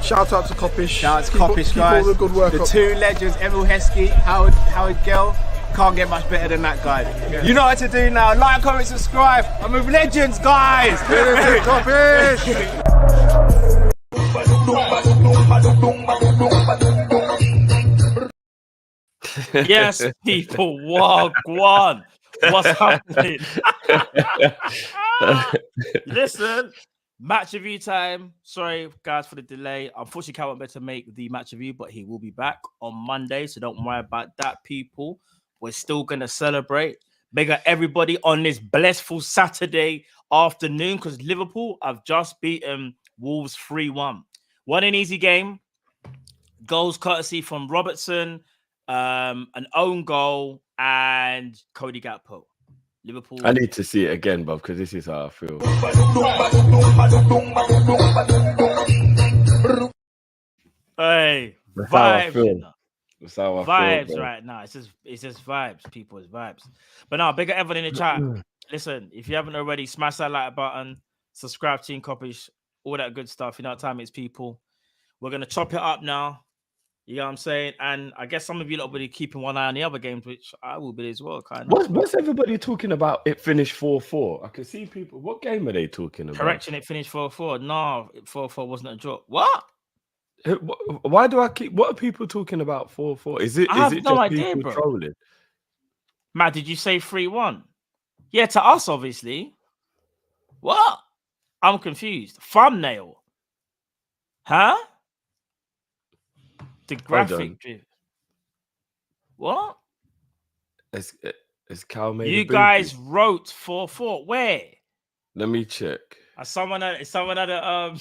Shout out to Kop-Ish. Shout out to Kopish, guys. All the good work. The two legends, Emil Heskey, Howard Gill. Can't get much better than that, guys. Yeah. You know what to do now. Like, comment, subscribe. I'm with legends, guys. Kop-Ish. Yes, people. Wagwan. What's happening? Listen. Match review time. Sorry, guys, for the delay. Unfortunately, Cal won't be able to make the match review, but he will be back on Monday, so don't worry about that, people. We're still going to celebrate. Big up everybody on this blissful Saturday afternoon because Liverpool have just beaten Wolves 3-1. What an easy game. Goals courtesy from Robertson, an own goal, and Cody Gakpo. Liverpool. I need to see it again, Bob, because this is how I feel. Hey, That's vibes. how I feel. That's how I Vibes feel, right now. It's just vibes, people. It's vibes. But now, bigger everyone in the chat. Listen, if you haven't already, smash that like button, subscribe to Kopish, all that good stuff. You know what time it is, people. We're gonna chop it up now. You know what I'm saying? And I guess some of you lot will be keeping one eye on the other games, which I will be as well, kind of. What's everybody talking about? It finished 4-4. I can see people. What game are they talking about? Correction, it finished 4-4. No, 4-4 wasn't a draw. What? Why do I keep? What are people talking about 4-4? Is it no just idea, people bro. trolling? Matt, did you say 3-1? Yeah, to us, obviously. What? I'm confused. Thumbnail. Huh? The graphic drift. What? Is Cal made you guys wrote 4-4. Where? Let me check. Someone had a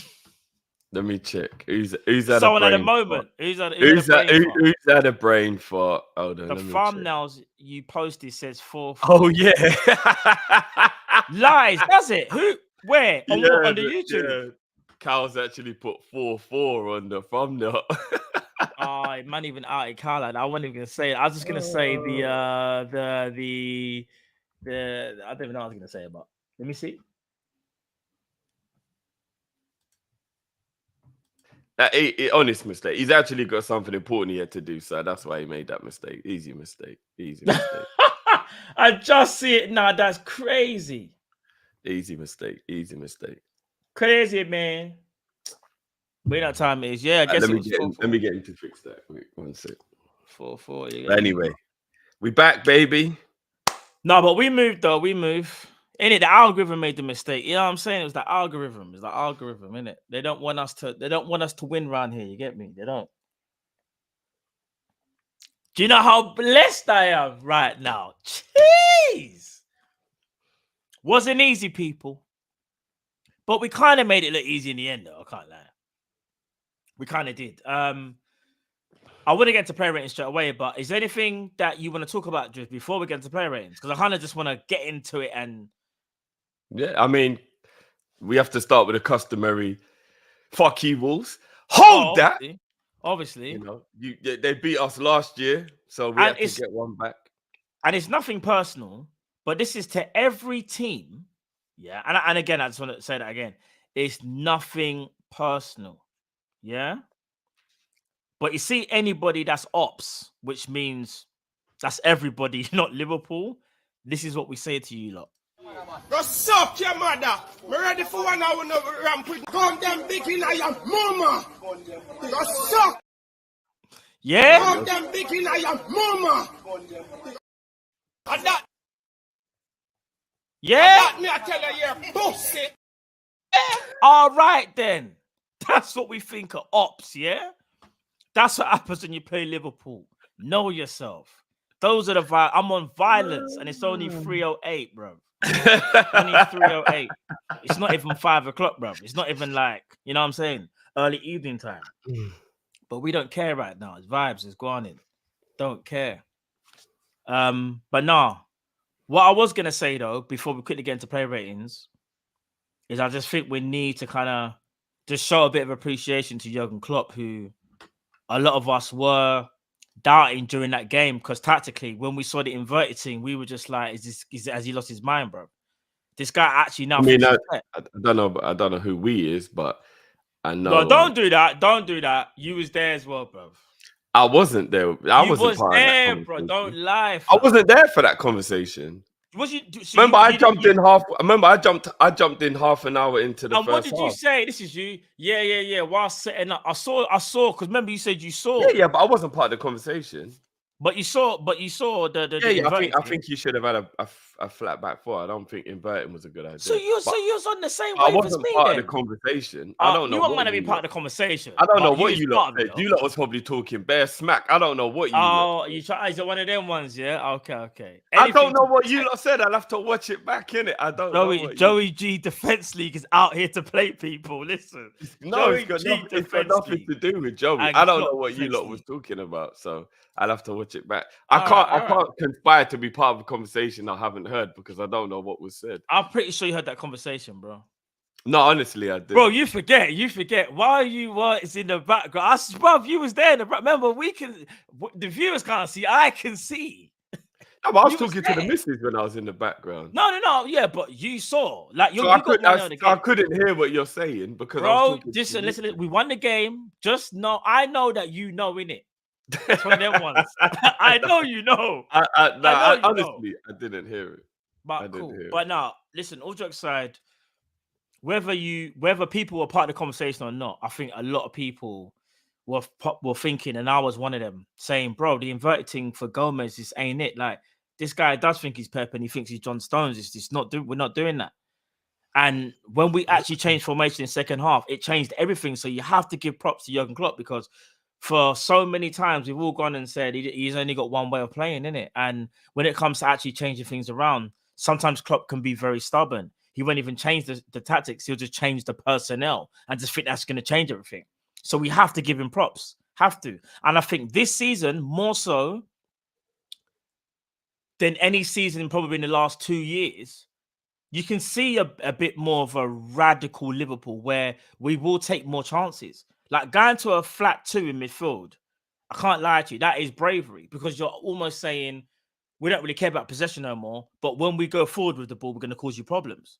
Let me check. Who's had someone a at a brain moment. fart? Who's had a brain fart? Hold on. The thumbnails you posted says 4-4. Oh yeah. Lies, does it? Who? Where? On the YouTube? Yeah. Cal's actually put 4-4 on the thumbnail. Oh, man, even out of Carla. I wasn't even gonna say it. I was just gonna say the I don't even know what I was gonna say about. Let me see. Honest mistake. He's actually got something important he had to do, so that's why he made that mistake. Easy mistake. I just see it now. That's crazy. Easy mistake. Crazy, man. Wait, that time is. Yeah, I guess let me get him to fix that. Wait, 1 sec. 4-4. Anyway, we back, baby. No, but we moved though. We move. In it, the algorithm made the mistake. You know what I'm saying? It was the algorithm. It's the algorithm, innit? They don't want us to win round here. You get me? They don't. Do you know how blessed I am right now? Jeez. Wasn't easy, people. But we kind of made it look easy in the end, though. I can't lie. We kind of did. I want to get to player ratings straight away, but is there anything that you want to talk about just before we get into player ratings? Because I kind of just want to get into it and... Yeah, I mean, we have to start with a customary fuck you, Wolves. Hold that. Obviously. You know, they beat us last year, so we have to get one back. And it's nothing personal, but this is to every team. Yeah. And again, I just want to say that again. It's nothing personal. Yeah. But you see anybody that's ops, which means that's everybody, not Liverpool. This is what we say to you lot. Go suck your mother. Me ready for 1 hour no ramp with come them big in your mama. Go suck. Yeah. Come them big in your mama. And that. Yeah. That me I tell you, pussy. All right then. That's what we think of ops, yeah? That's what happens when you play Liverpool. Know yourself. Those are the vibes. I'm on violence, and it's only 3:08, bro. Only 3:08. It's not even 5 o'clock, bro. It's not even like, you know what I'm saying? Early evening time. But we don't care right now. It's vibes. It's going in. Don't care. But no. What I was gonna say though, before we quickly get into play ratings, is I just think we need to kind of just show a bit of appreciation to Jurgen Klopp, who a lot of us were doubting during that game because tactically, when we saw the inverted thing, we were just like, has he lost his mind, bro? This guy actually now I mean, thinks I, he's better. I don't know, I don't know who we is, but I No, know. don't do that. Don't do that. You was there as well, bro. I wasn't there. I You wasn't was part there, of that bro. conversation. Don't lie. I Fam. wasn't there for that conversation. Was you? Remember, I jumped in half. Remember, I jumped in half an hour into the And what first did you half. say? This is you. Yeah. While setting up, I saw. Because remember, you said you saw. Yeah, but I wasn't part of the conversation. But you saw the Yeah. I inverted think you should have had a flat back foot. I don't think inverting was a good idea. So you was on the same I wave as wasn't me part then. of the conversation. I don't know. You weren't going to be part of the conversation. I don't know but what was you part lot of it, said. though. You lot was probably talking bare smack. I don't know what you. Is it one of them ones? Yeah. Okay. I don't know what you lot said. I'll have to watch it back in it. I don't know. Joey G Defense League is out here to play people. Listen, no, it's got nothing to do with Joey. I don't know what you lot was talking about, so I'll have to watch it back. I can't conspire to be part of a conversation I haven't heard because I don't know what was said. I'm pretty sure you heard that conversation, bro. No, honestly, I did. Bro, you forget. While you were in the background, bro, you was there in the back. Remember, the viewers can't see. I can see. No, but I was talking to the missus when I was in the background. No. Yeah, but you saw. Like, I couldn't hear what you're saying because bro, listen. We won the game. Just know, I know that you know, innit? It's one of them ones. I know you know. Honestly, I didn't hear it. But cool. But now, listen, all jokes aside, whether people were part of the conversation or not, I think a lot of people were thinking, and I was one of them, saying, bro, the inverted thing for Gomez, this ain't it. Like, this guy does think he's Pep and he thinks he's John Stones. We're not doing that. And when we actually changed formation in second half, it changed everything. So you have to give props to Jurgen Klopp because for so many times we've all gone and said he's only got one way of playing, innit? And when it comes to actually changing things around, sometimes Klopp can be very stubborn. He won't even change the tactics. He'll just change the personnel and just think that's going to change everything. So we have to give him props. Have to. And I think this season, more so than any season probably in the last 2 years, you can see a bit more of a radical Liverpool where we will take more chances. Like going to a flat 2 in midfield, I can't lie to you, that is bravery because you're almost saying we don't really care about possession no more, but when we go forward with the ball, we're going to cause you problems.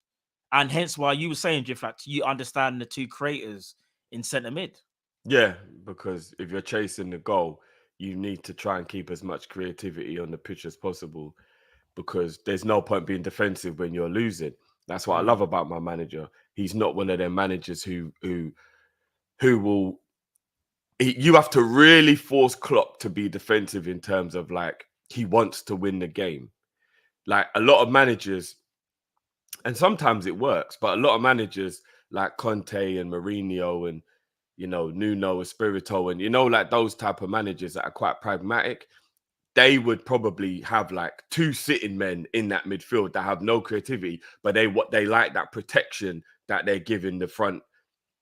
And hence why you were saying, Jiflat, you understand the two creators in centre mid. Yeah, because if you're chasing the goal, you need to try and keep as much creativity on the pitch as possible because there's no point being defensive when you're losing. That's what I love about my manager. He's not one of them managers who will... You have to really force Klopp to be defensive in terms of like, he wants to win the game. Like a lot of managers, and sometimes it works, but a lot of managers like Conte and Mourinho and, you know, Nuno Espirito and, you know, like those type of managers that are quite pragmatic, they would probably have like 2 sitting men in that midfield that have no creativity, but they like that protection that they're giving the front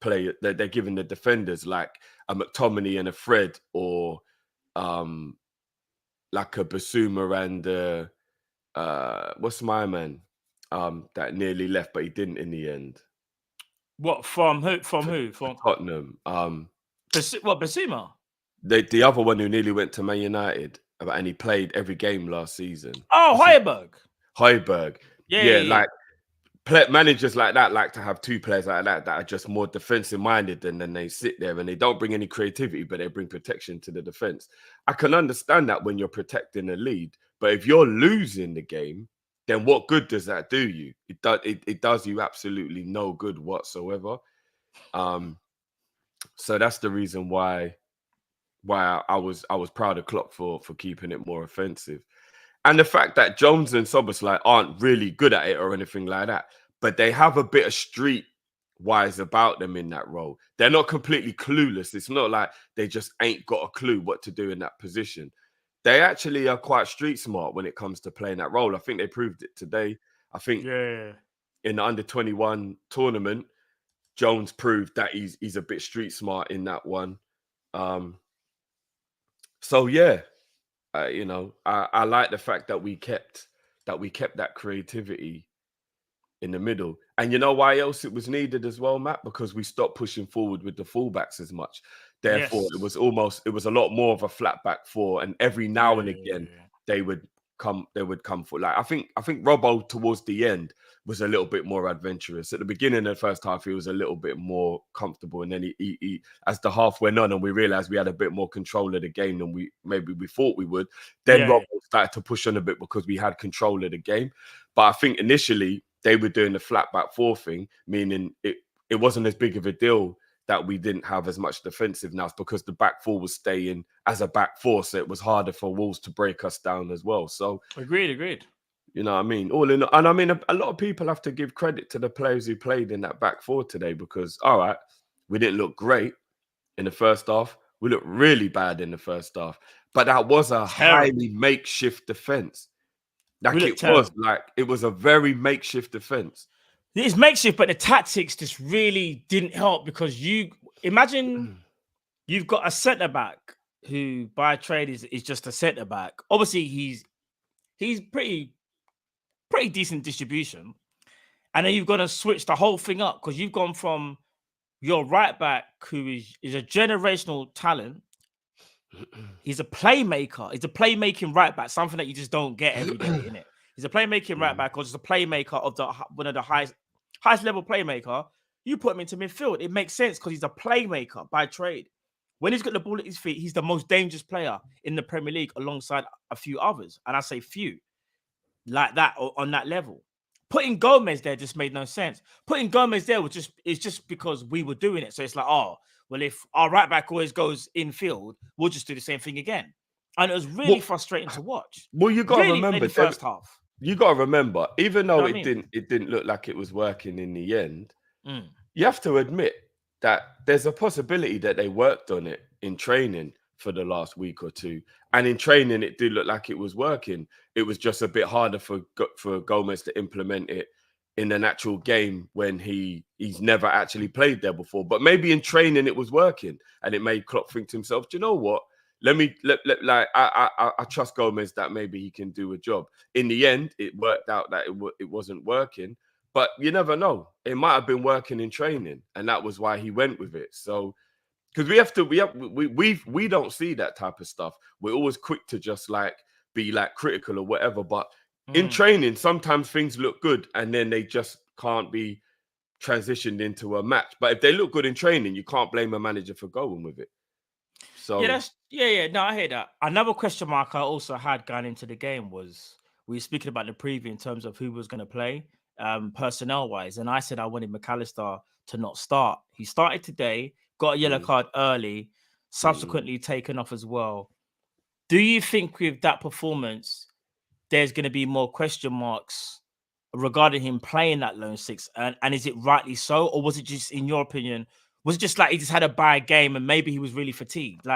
player, that they're giving the defenders, like a McTominay and a Fred, or like a Basuma and what's my man that nearly left but he didn't in the end. What, from who? From Tottenham. Basuma? The other one who nearly went to Man United and he played every game last season. Oh, Højbjerg. Yeah, like managers like that like to have 2 players like that are just more defensive minded, and then they sit there and they don't bring any creativity, but they bring protection to the defense. I can understand that when you're protecting a lead, but if you're losing the game, then what good does that do you? It does you absolutely no good whatsoever. So that's the reason why I was proud of Klopp for keeping it more offensive. And the fact that Jones and Szoboszlai aren't really good at it or anything like that, but they have a bit of street wise about them in that role. They're not completely clueless. It's not like they just ain't got a clue what to do in that position. They actually are quite street smart when it comes to playing that role. I think they proved it today. I think in the under-21 tournament, Jones proved that he's a bit street smart in that one. So yeah, you know, I like the fact that we kept that creativity in the middle. And you know why else it was needed as well, Matt? Because we stopped pushing forward with the fullbacks as much. Therefore, Yes. it was a lot more of a flat back four, and every now and again Yeah. they would come for, like I think Robbo towards the end was a little bit more adventurous. At the beginning of the first half, he was a little bit more comfortable, and then he as the half went on and we realized we had a bit more control of the game than we thought we would, then Yeah. Robbo started to push on a bit because we had control of the game. But I think initially they were doing the flat back four thing, meaning it wasn't as big of a deal that we didn't have as much defensiveness because the back four was staying as a back four, so it was harder for Wolves to break us down as well. So Agreed. you know what I mean? All in, and I mean a lot of people have to give credit to the players who played in that back four today, because all right, we didn't look great in the first half. We looked really bad in the first half, but that was a highly makeshift defense. Like it was a very makeshift defense. It's makeshift, but the tactics just really didn't help, because you imagine you've got a centre back who by trade is just a centre back. Obviously, he's pretty decent distribution, and then you've got to switch the whole thing up because you've gone from your right back, who is a generational talent. He's a playmaker. He's a playmaking right back, something that you just don't get every day, innit? He's a playmaking right back, or just a playmaker of one of the highest level playmaker. You put him into midfield. It makes sense because he's a playmaker by trade. When he's got the ball at his feet, he's the most dangerous player in the Premier League alongside a few others. And I say few like that or on that level. Putting Gomez there just made no sense. Putting Gomez there it's just because we were doing it. So it's like, oh, well, if our right back always goes infield, we'll just do the same thing again. And it was really frustrating to watch. Well, you got to remember the first half. You got to remember, even though it didn't look like it was working in the end, you have to admit that there's a possibility that they worked on it in training for the last week or two. And in training, it did look like it was working. It was just a bit harder for Gomez to implement it in an actual game when he's never actually played there before. But maybe in training it was working, and it made Klopp think to himself, do you know what? I trust Gomez that maybe he can do a job. In the end, it worked out that it wasn't working, but you never know. It might have been working in training, and that was why he went with it. So, because we don't see that type of stuff. We're always quick to just be critical or whatever. But in training, sometimes things look good, and then they just can't be transitioned into a match. But if they look good in training, you can't blame a manager for going with it. So no, I hear that. Another question mark I also had going into the game was, we were speaking about the preview in terms of who was going to play personnel wise, and I said I wanted McAllister to not start. He started today, got a yellow card early, subsequently taken off as well. Do you think with that performance there's going to be more question marks regarding him playing that lone six, and is it rightly so, or was it just, in your opinion, was it just like he just had a bad game and maybe he was really fatigued?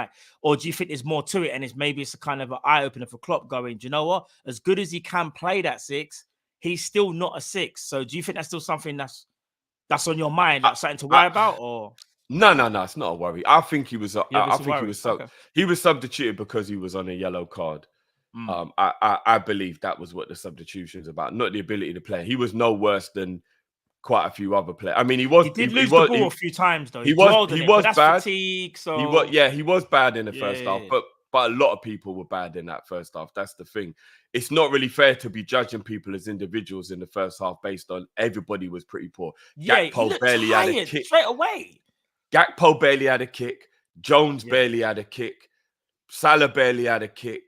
Or do you think there's more to it, and it's a kind of an eye-opener for Klopp going, do you know what? As good as he can play that six, he's still not a six. So do you think that's still something that's on your mind, something to worry about? Or no, it's not a worry. I think he was. He was substituted because he was on a yellow card. I believe that was what the substitution is about, not the ability to play. He was no worse than quite a few other players. I mean, he did lose the ball a few times though. He was bad. Fatigue, so he was bad in the first half, but a lot of people were bad in that first half. That's the thing. It's not really fair to be judging people as individuals in the first half based on everybody was pretty poor. Gakpo barely had a kick straight away. Gakpo barely had a kick. Jones barely had a kick. Salah barely had a kick.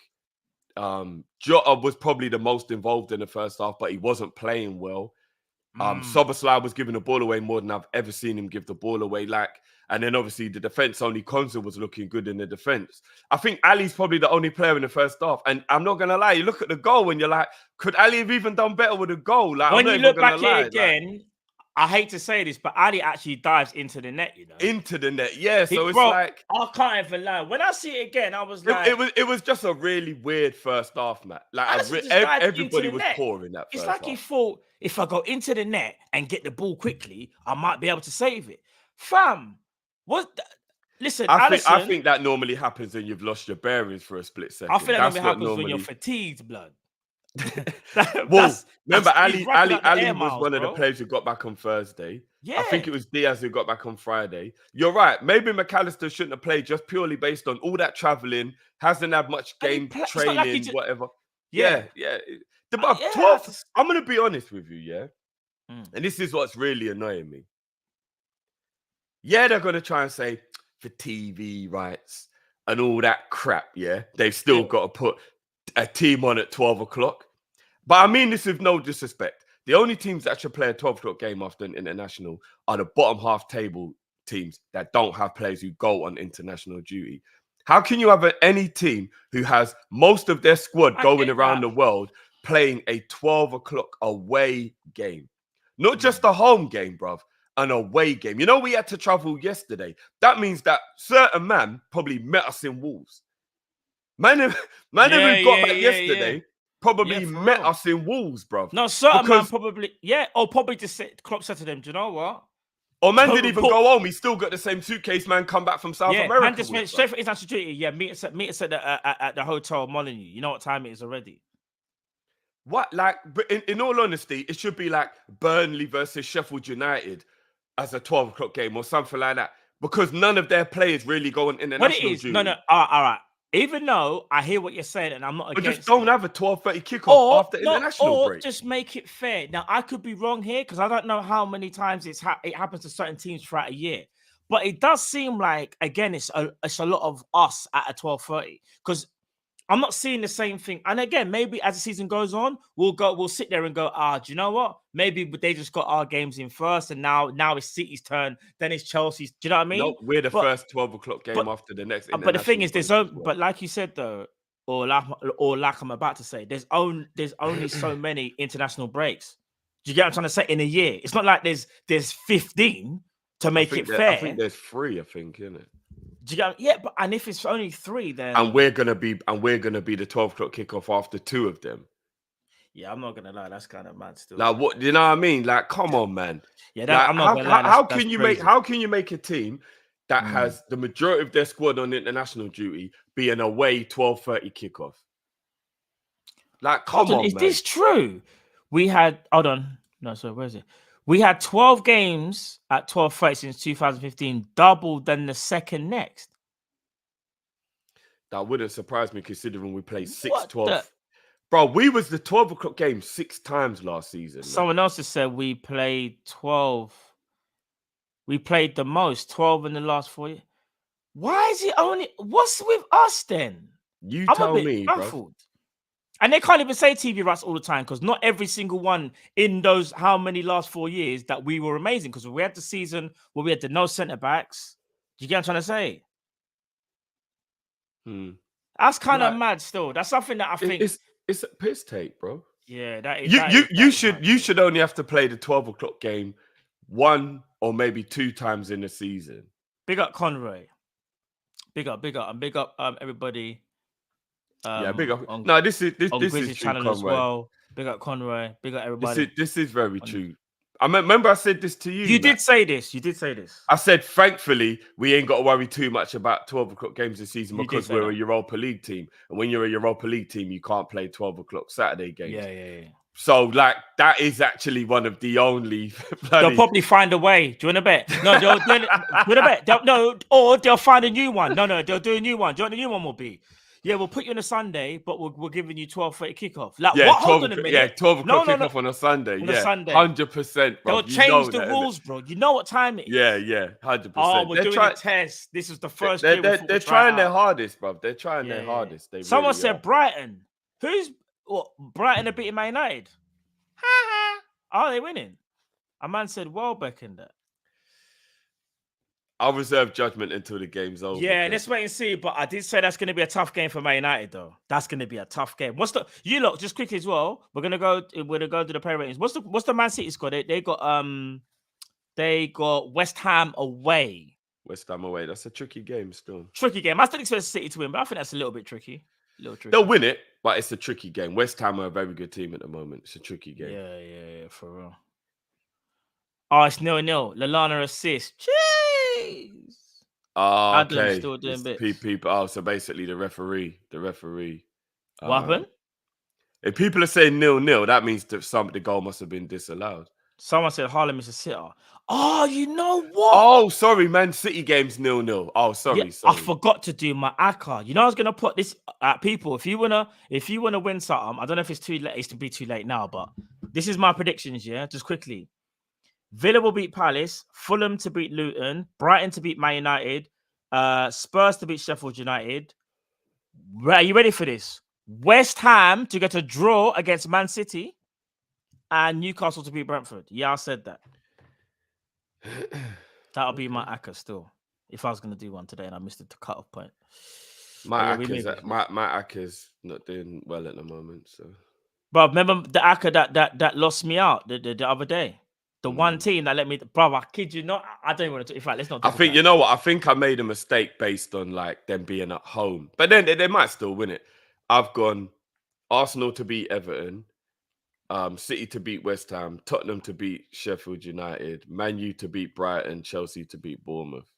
Jota was probably the most involved in the first half, but he wasn't playing well. Szoboszlai was giving the ball away more than I've ever seen him give the ball away. And then obviously the defense, only Kwanzaa was looking good in the defense. I think Ali's probably the only player in the first half. And I'm not gonna lie, you look at the goal and you're like, could Ali have even done better with a goal? When you look back at it again, I hate to say this, but Ali actually dives into the net, Into the net, yeah. So I can't even lie. When I see it again, I was it was just a really weird first half, Matt. Everybody was poor in that first half. It's like he thought, if I go into the net and get the ball quickly, I might be able to save it. Fam, listen, I think that normally happens when you've lost your bearings for a split second. I think that happens when you're fatigued, blood. Remember, Ali was one of the players who got back on Thursday. Yeah. I think it was Diaz who got back on Friday. You're right. Maybe McAllister shouldn't have played just purely based on all that traveling. Hasn't had much game It's not like he training, just- whatever. Yeah. Yeah. Yeah, 12. I'm going to be honest with you, yeah? Mm. And this is what's really annoying me. Yeah, they're going to try and say for TV rights and all that crap, yeah? They've still got to put a team on at 12 o'clock. But I mean this with no disrespect. The only teams that should play a 12 o'clock game after an international are the bottom half table teams that don't have players who go on international duty. How can you have any team who has most of their squad going around the world playing a 12 o'clock away game? Not just a home game, bruv, an away game. You know, we had to travel yesterday. That means that certain man probably met us in Wolves. Man who got back yesterday probably met us in Wolves, bruv. No, certain man probably, or probably just said, Klopp said to them, do you know what? Or man didn't even go home. He still got the same suitcase, man, come back from South America. Man just went straight for international duty. Yeah, meet us at the hotel Molyneux. You know what time it is already. What, like, but in all honesty, it should be like Burnley versus Sheffield United as a 12 o'clock game or something like that. Because none of their players really go on international duty. No, all right. Even though I hear what you're saying, and I'm not against, but just don't have a 12:30 kickoff after international break. Just make it fair. Now I could be wrong here because I don't know how many times it happens to certain teams throughout a year, but it does seem like again it's a lot of us at a 12:30 because I'm not seeing the same thing. And again, maybe as the season goes on, we'll sit there and go, do you know what? Maybe they just got our games in first, and now it's City's turn, then it's Chelsea's. Do you know what I mean? No, we're the first 12 o'clock game after the next. But the thing is, but like you said though, or like I'm about to say, there's only so many international breaks. Do you get what I'm trying to say? In a year, it's not like there's 15 to make it fair. I think there's 3. I think, isn't it? Do you but and if it's only 3, then we're gonna be the 12 o'clock kickoff after 2 of them. Yeah, I'm not gonna lie, that's kind of mad still. Like, what, you know what I mean? Like, come on, man. Yeah, I'm not gonna lie. How can you make a team that has the majority of their squad on international duty be an away 12:30 kickoff? Like, come on, is man. this true? We had where is it? We had 12 games at 12:30 since 2015, double than the second next. That wouldn't surprise me considering we played 6-12. Bro, we was the 12 o'clock game 6 times last season. Someone else has said we played 12. We played the most, 12 in the last 4 years. Why is it only... What's with us then? You I'm tell a bit me, baffled. bro. And they can't even say TV rights all the time because not every single one in those how many last 4 years that we were amazing because we had the season where we had the no centre backs. Do you get what I'm trying to say? That's kind of mad still. That's something that I think it's a piss take, bro. Yeah, you should only have to play the 12 o'clock game 1 or maybe 2 times in a season. Big up Conroy. Big up, and big up everybody. Big up. No, this is Grizzly's true, channel Conroy. as well. Big up Conroy. Big up everybody. This is very true. I remember I said this to you. You did say this. I said, thankfully, we ain't got to worry too much about 12 o'clock games this season because we're a Europa League team. And when you're a Europa League team, you can't play 12 o'clock Saturday games. Yeah. So, like, that is actually one of the only... They'll probably find a way. Do you want to bet? No, they'll bet. Or they'll find a new one. No, they'll do a new one. Do you know what the new one will be? Yeah, we'll put you on a Sunday, but we're giving you 12:30 kickoff. Like, yeah, what? Hold on a minute. Yeah, 12 o'clock kickoff on a Sunday. On a Sunday. 100%, bro. They'll change the rules, bro. You know what time it is. Yeah, 100%. Oh, we're doing a test. This is the first year. They're trying their hardest, bro. They're trying their hardest. Someone said Brighton. Brighton are beating Man United? Are they winning? A man said Welbeck in that. I'll reserve judgment until the game's over. Yeah, let's wait and see. But I did say that's going to be a tough game for Man United, though. That's going to be a tough game. You lot just quickly as well? We're gonna go to the player ratings. What's the Man City score? They got West Ham away. West Ham away. That's a tricky game still. Tricky game. I still expect City to win, but I think that's a little bit tricky. They'll win it, but it's a tricky game. West Ham are a very good team at the moment. It's a tricky game. Yeah, for real. Oh, it's 0-0. Lallana assist. Jeez. Oh, okay. Still doing bits. People. So basically the referee. What happened? If people are saying 0-0, that means that the goal must have been disallowed. Someone said Harlem is a sitter. Oh, you know what? Oh, sorry, Man City games 0-0. Oh, sorry, Yeah, sorry. I forgot to do my ACCA. You know, I was gonna put this at people. If you wanna win something, I don't know if it's too late. It's to be too late now, but this is my predictions. Yeah, just quickly. Villa will beat Palace. Fulham to beat Luton. Brighton to beat Man United. Spurs to beat Sheffield United. Are you ready for this? West Ham to get a draw against Man City, and Newcastle to beat Brentford. Yeah, I said that. That'll be my ACCA still. If I was going to do one today and I missed the cut-off point. My ACCA's not doing well at the moment. So, Bro, remember the ACCA that lost me out the other day? The one team that let me... Bro, I kid you not. I don't even want to... In fact, let's not... I think, you know what? I think I made a mistake based on like them being at home. But then they might still win it. I've gone Arsenal to beat Everton. City to beat West Ham, Tottenham to beat Sheffield United, Man U to beat Brighton, Chelsea to beat Bournemouth.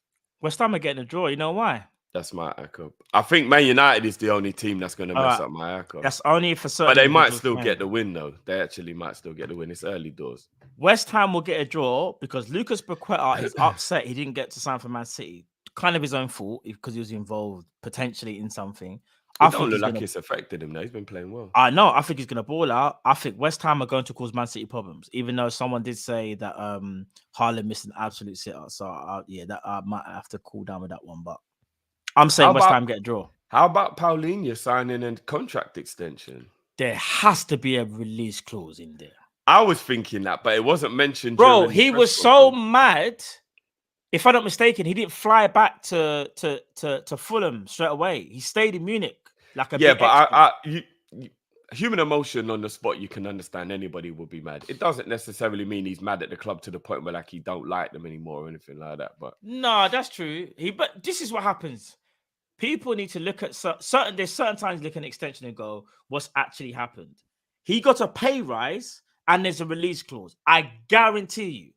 West Ham are getting a draw. You know why? That's my ACCA. I think Man United is the only team that's going to mess up my ACCA. That's only for certain. But they might still get the win, though. They actually might still get the win. It's early doors. West Ham will get a draw because Lucas Paqueta is upset he didn't get to sign for Man City. Kind of his own fault because he was involved potentially in something. It don't look like it's affected him, though. He's been playing well. I know. I think he's going to ball out. I think West Ham are going to cause Man City problems, even though someone did say that Haaland missed an absolute sitter. So, yeah, that I might have to cool down with that one. But I'm saying West Ham get a draw. How about Paulinho signing a contract extension? There has to be a release clause in there. I was thinking that, but it wasn't mentioned. Bro, he was so mad. If I'm not mistaken, he didn't fly back to Fulham straight away. He stayed in Munich. Human emotion on the spot, you can understand anybody would be mad. It doesn't necessarily mean he's mad at the club to the point where like he don't like them anymore or anything like that. But no, that's true. But this is what happens. People need to look at there's certain times look at an extension and go, what's actually happened? He got a pay rise and there's a release clause. I guarantee you.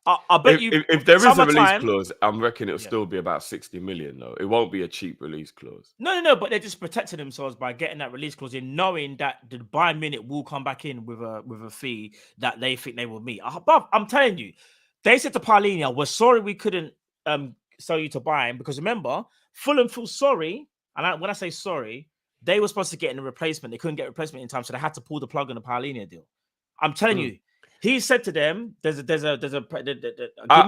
I bet if there is a release clause, I'm reckoning it'll still be about 60 million, though. It won't be a cheap release clause. No, but they're just protecting themselves by getting that release clause in, knowing that the Bayern Munich will come back in with a fee that they think they will meet. But I'm telling you, they said to Paulinho, we're sorry we couldn't sell you to Bayern, because remember, Fulham feel sorry, and when I say sorry, they were supposed to get in a replacement. They couldn't get a replacement in time, so they had to pull the plug on the Paulinho deal. I'm telling you. He said to them, "Give me a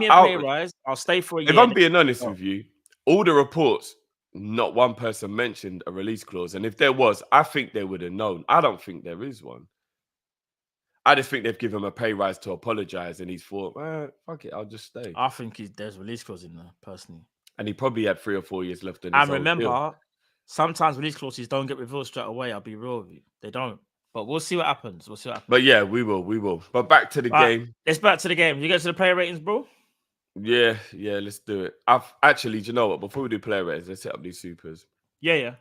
pay rise. I'll stay for a year." If I'm being honest with you, all the reports, not one person mentioned a release clause. And if there was, I think they would have known. I don't think there is one. I just think they've given him a pay rise to apologize, and he's thought, fuck it, I'll just stay. I think there's release clause in there, personally. And he probably had 3 or 4 years left in his And remember, sometimes release clauses don't get revealed straight away. I'll be real with you. They don't. But we'll see what happens. But yeah, we will. But back to the game. Let's back to the game. You get to the player ratings, bro? Yeah, let's do it. I've actually, do you know what? Before we do player ratings, let's set up these supers. Yeah.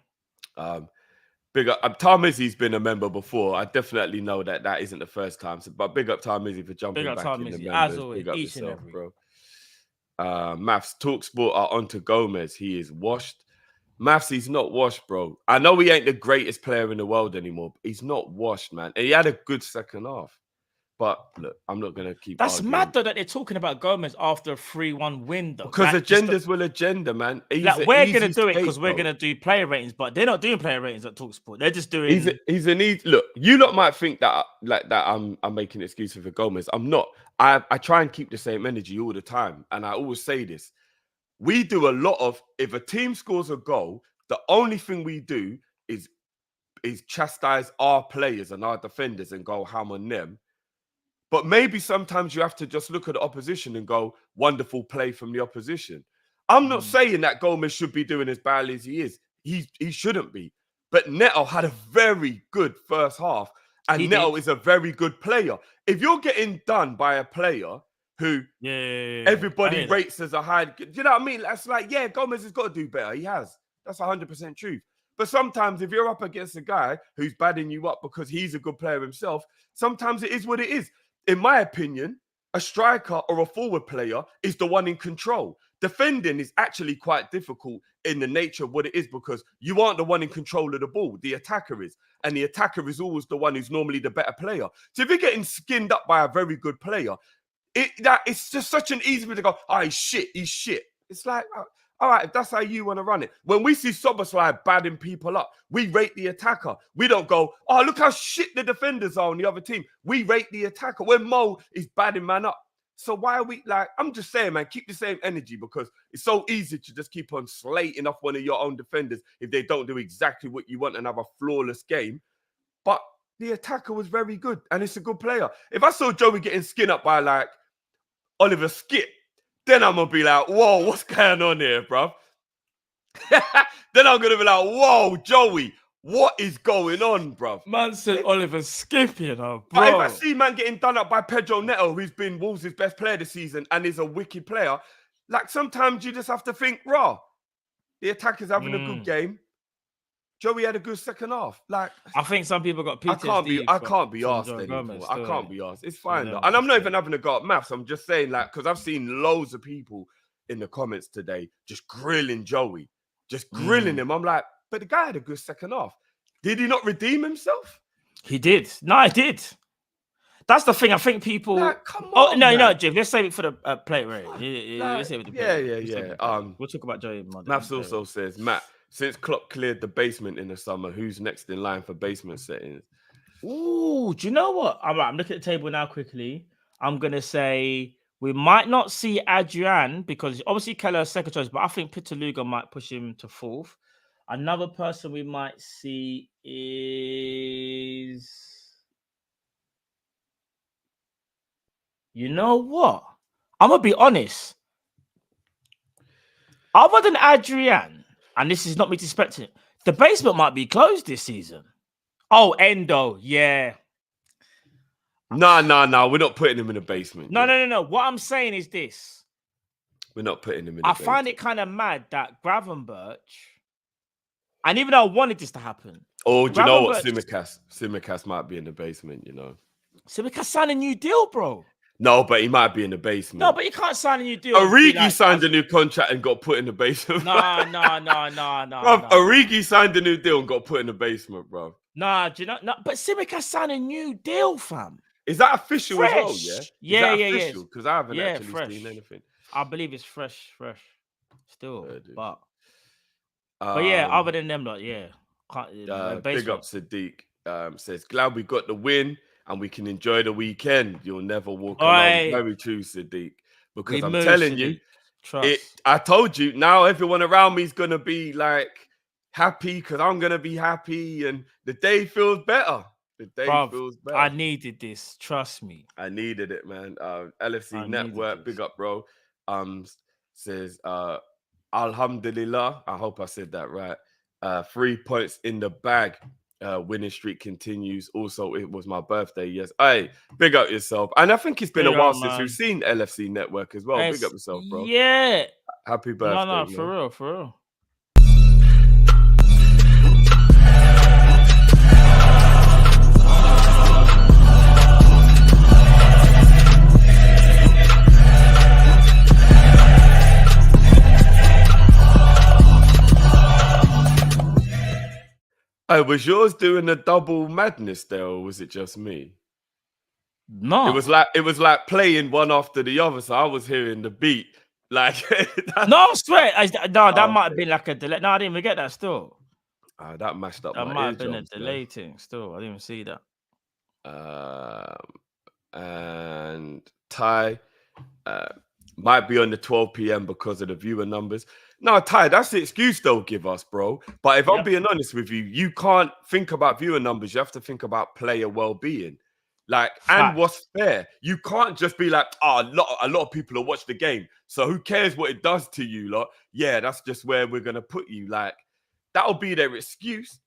Big up. Tom Izzy's been a member before. I definitely know that isn't the first time. But big up Tom Izzy for jumping back in the members. As always, big up each yourself, and every. Bro. Maths Talksport are onto Gomez. He is washed. Maths, he's not washed, bro. I know he ain't the greatest player in the world anymore, but he's not washed, man. And he had a good second half. But look, I'm not going to keep That's arguing. mad, though, that they're talking about Gomez after a 3-1 win, though. Because agendas will agenda, man. We're going to do it because we're going to do player ratings, but they're not doing player ratings at Talksport. They're just doing... He's an easy... Look, you lot might think that I'm making excuses for Gomez. I'm not. I try and keep the same energy all the time. And I always say this. We do a lot of... If a team scores a goal, the only thing we do is chastise our players and our defenders and go ham on them. But maybe sometimes you have to just look at the opposition and go, wonderful play from the opposition. I'm not saying that Gomez should be doing as badly as he is. He shouldn't be. But Neto had a very good first half. And Neto is a very good player. If you're getting done by a player who everybody rates as a high... Do you know what I mean? That's like, Gomez has got to do better. He has. That's 100% truth. But sometimes if you're up against a guy who's badding you up because he's a good player himself, sometimes it is what it is. In my opinion, a striker or a forward player is the one in control. defending is actually quite difficult in the nature of what it is because you aren't the one in control of the ball. The attacker is. And the attacker is always the one who's normally the better player. So if you're getting skinned up by a very good player, it's just such an easy way to go, he's shit. It's like, all right, if that's how you want to run it. When we see Szoboszlai badding people up, we rate the attacker. We don't go, oh, look how shit the defenders are on the other team. We rate the attacker. When Mo is badding man up. So why are we like, I'm just saying, man, keep the same energy because it's so easy to just keep on slating off one of your own defenders if they don't do exactly what you want and have a flawless game. But the attacker was very good and it's a good player. If I saw Joey getting skinned up by like Oliver Skip, then I'm going to be like, whoa, what's going on here, bro? Then I'm going to be like, whoa, Joey, what is going on, bro? Man said Oliver Skip, you know, bro. But if I see man getting done up by Pedro Neto, who's been Wolves' best player this season and is a wicked player, like sometimes you just have to think, raw. The attacker's having a good game. Joey had a good second half. Like I think some people got PTSD. I can't be asked anymore. I can't be asked. It's fine though. And I'm not even having a go at maths. I'm just saying, like, because I've seen loads of people in the comments today just grilling Joey, just grilling him. I'm like, but the guy had a good second half. Did he not redeem himself? He did. No, he did. That's the thing. I think people. Like, come on, no, Jim. Let's save it for the plate rate. Yeah. We'll talk about Joey. Maths also says, Matt, since Klopp cleared the basement in the summer, who's next in line for basement settings? Ooh, do you know what? I'm looking at the table now quickly. I'm gonna say we might not see Adrian because obviously Keller is second choice, but I think Peter Luger might push him to fourth. Another person we might see is, you know what? I'm gonna be honest. Other than Adrian, and this is not me disrespecting it, the basement might be closed this season. Oh, Endo, yeah. No. We're not putting him in the basement. No. What I'm saying is this. We're not putting him in the basement. I find it kind of mad that Gravenberch, and even though I wanted this to happen. Oh, do you know what? Simicast might be in the basement, you know. Simicast signed a new deal, bro. No, but he might be in the basement. No, but you can't sign a new deal. Origi signed a new contract and got put in the basement. No. Origi signed a new deal and got put in the basement, bro. Nah, do you know? No, but Simicast signed a new deal, fam. Is that official fresh. As well? Yeah. Because I haven't actually fresh. seen anything. I believe it's fresh. Still, but yeah. Other than them, like big up Sadiq. Says glad we got the win. And we can enjoy the weekend. You'll never walk alone. Very true, Sadiq. Because I'm telling you, I told you, now everyone around me is going to be like happy because I'm going to be happy. And the day feels better. Feels better. I needed this. Trust me. I needed it, man. LFC Network, big up, bro. Says, Alhamdulillah. I hope I said that right. 3 points in the bag. Winning streak continues. Also, it was my birthday. Yes. Hey, big up yourself. And I think it's been a while since we've seen LFC Network as well. Big up yourself, bro. Yeah. Happy birthday. No, for real. Hey, was yours doing a double madness there, or was it just me? No, it was like playing one after the other. So I was hearing the beat. Like no, I swear, that might have been like a delay. No, I didn't even get that. Still, that mashed up. That my might have been a eardrums, delay thing. Still, I didn't even see that. And Ty might be on the 12 p.m. because of the viewer numbers. No, Ty, that's the excuse they'll give us, bro. But if I'm being honest with you, you can't think about viewer numbers. You have to think about player well-being. Like, and what's fair. You can't just be like, a lot of people will watch the game. So who cares what it does to you, lot? Yeah, that's just where we're going to put you. Like, that'll be their excuse.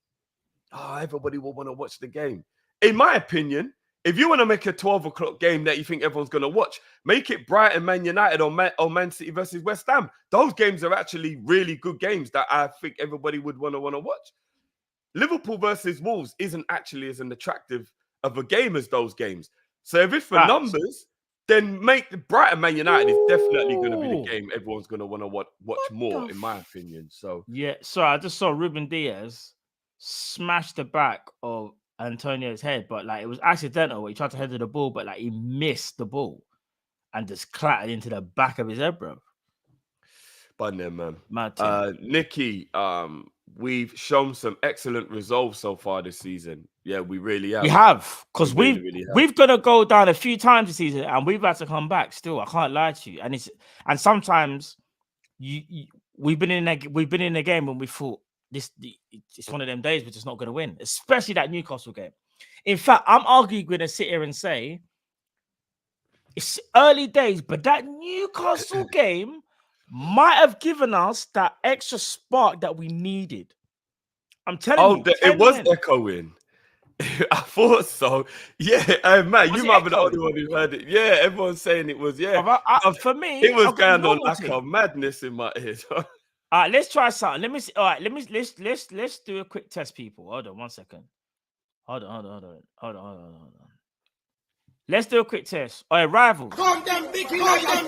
Everybody will want to watch the game. In my opinion, if you want to make a 12 o'clock game that you think everyone's going to watch, make it Brighton, Man United or Man City versus West Ham. Those games are actually really good games that I think everybody would want to watch. Liverpool versus Wolves isn't actually as an attractive of a game as those games. So if it's for numbers, then make the Brighton Man United is definitely going to be the game everyone's going to want to watch more, in my opinion. So yeah, sorry, I just saw Ruben Diaz smash the back of Antonio's head, but like it was accidental. He tried to header the ball, but like he missed the ball and just clattered into the back of his head, bro. But then, man. Mad thing. Nicky, we've shown some excellent resolve so far this season. Yeah, we really have. We have, because We really have. we've gonna go down a few times this season, and we've had to come back. Still, I can't lie to you. And sometimes we've been in a game when we thought it's one of them days we're just not gonna win, especially that Newcastle game. In fact, I'm arguably gonna sit here and say it's early days, but that Newcastle game might have given us that extra spark that we needed. I'm telling you. It was echoing. I thought so. Yeah, man, you might be the only one who heard it. Yeah, everyone's saying it was. Yeah, for me, it was going on like a madness in my ears. All right, let's try something. Let me see. All right, let's do a quick test, people. Hold on 1 second. Hold on. Let's do a quick test. All right, rivals. Come them big in I am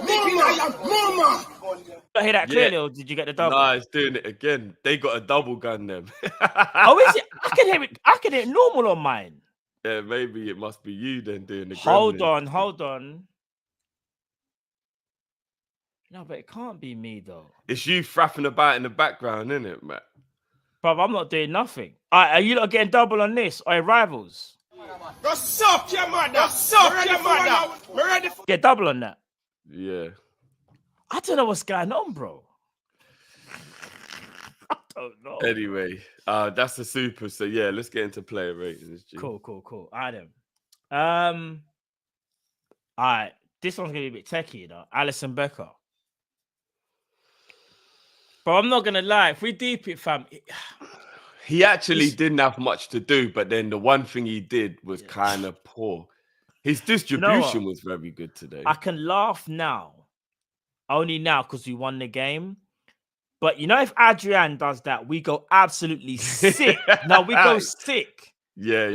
mama. I hear that clearly, or did you get the double? Nah, it's doing it again. They got a double gun them. Oh, is it? I can hear it. I can hear it normal on mine. Yeah, maybe it must be you then doing the. Hold on. No, but it can't be me though. It's you frapping about in the background, isn't it, Matt? Bro, I'm not doing nothing. All right, are you not getting double on this? All right, rivals. Go suck your mother. Suck your mother. Me ready for Get double on that. Yeah. I don't know what's going on, bro. I don't know. Anyway, that's the super. So yeah, let's get into player ratings. G. Cool. All right, then. All right. This one's gonna be a bit techie, you know. Alisson Becker. But I'm not gonna lie. If we deep it, fam. He actually didn't have much to do, but then the one thing he did was kind of poor. His distribution was very good today. I can laugh now, only now because we won the game. But you know, if Adrian does that, we go absolutely sick. No, we go sick. Yeah.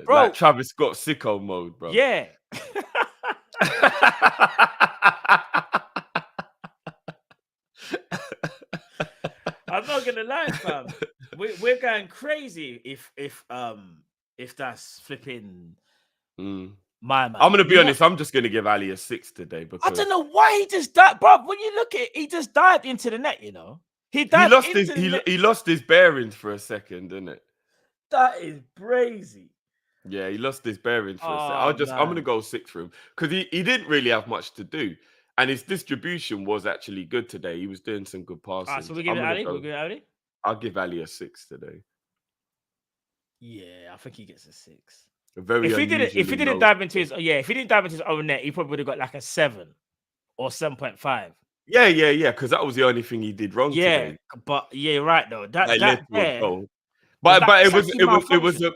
Bro, like Travis Scott sicko mode, bro. Yeah. I'm not gonna lie, fam. We're going crazy if that's flipping my man. I'm gonna be honest. I'm just gonna give Ali a 6 today because I don't know why he just died, bro. When you look at it, he just dived into the net. You know, he lost his bearings for a second, didn't it? That is crazy. Yeah, he lost his bearings for a second. I'm gonna go 6 for him because he didn't really have much to do. And his distribution was actually good today. He was doing some good passing. All right, so we give it Ali. We'll give it Ali. I'll give Ali a 6 today. Yeah, I think he gets a 6. If he didn't dive into his own net, he probably would have got like a 7 or 7.5. Yeah, because that was the only thing he did wrong today. But yeah, right though. But it was a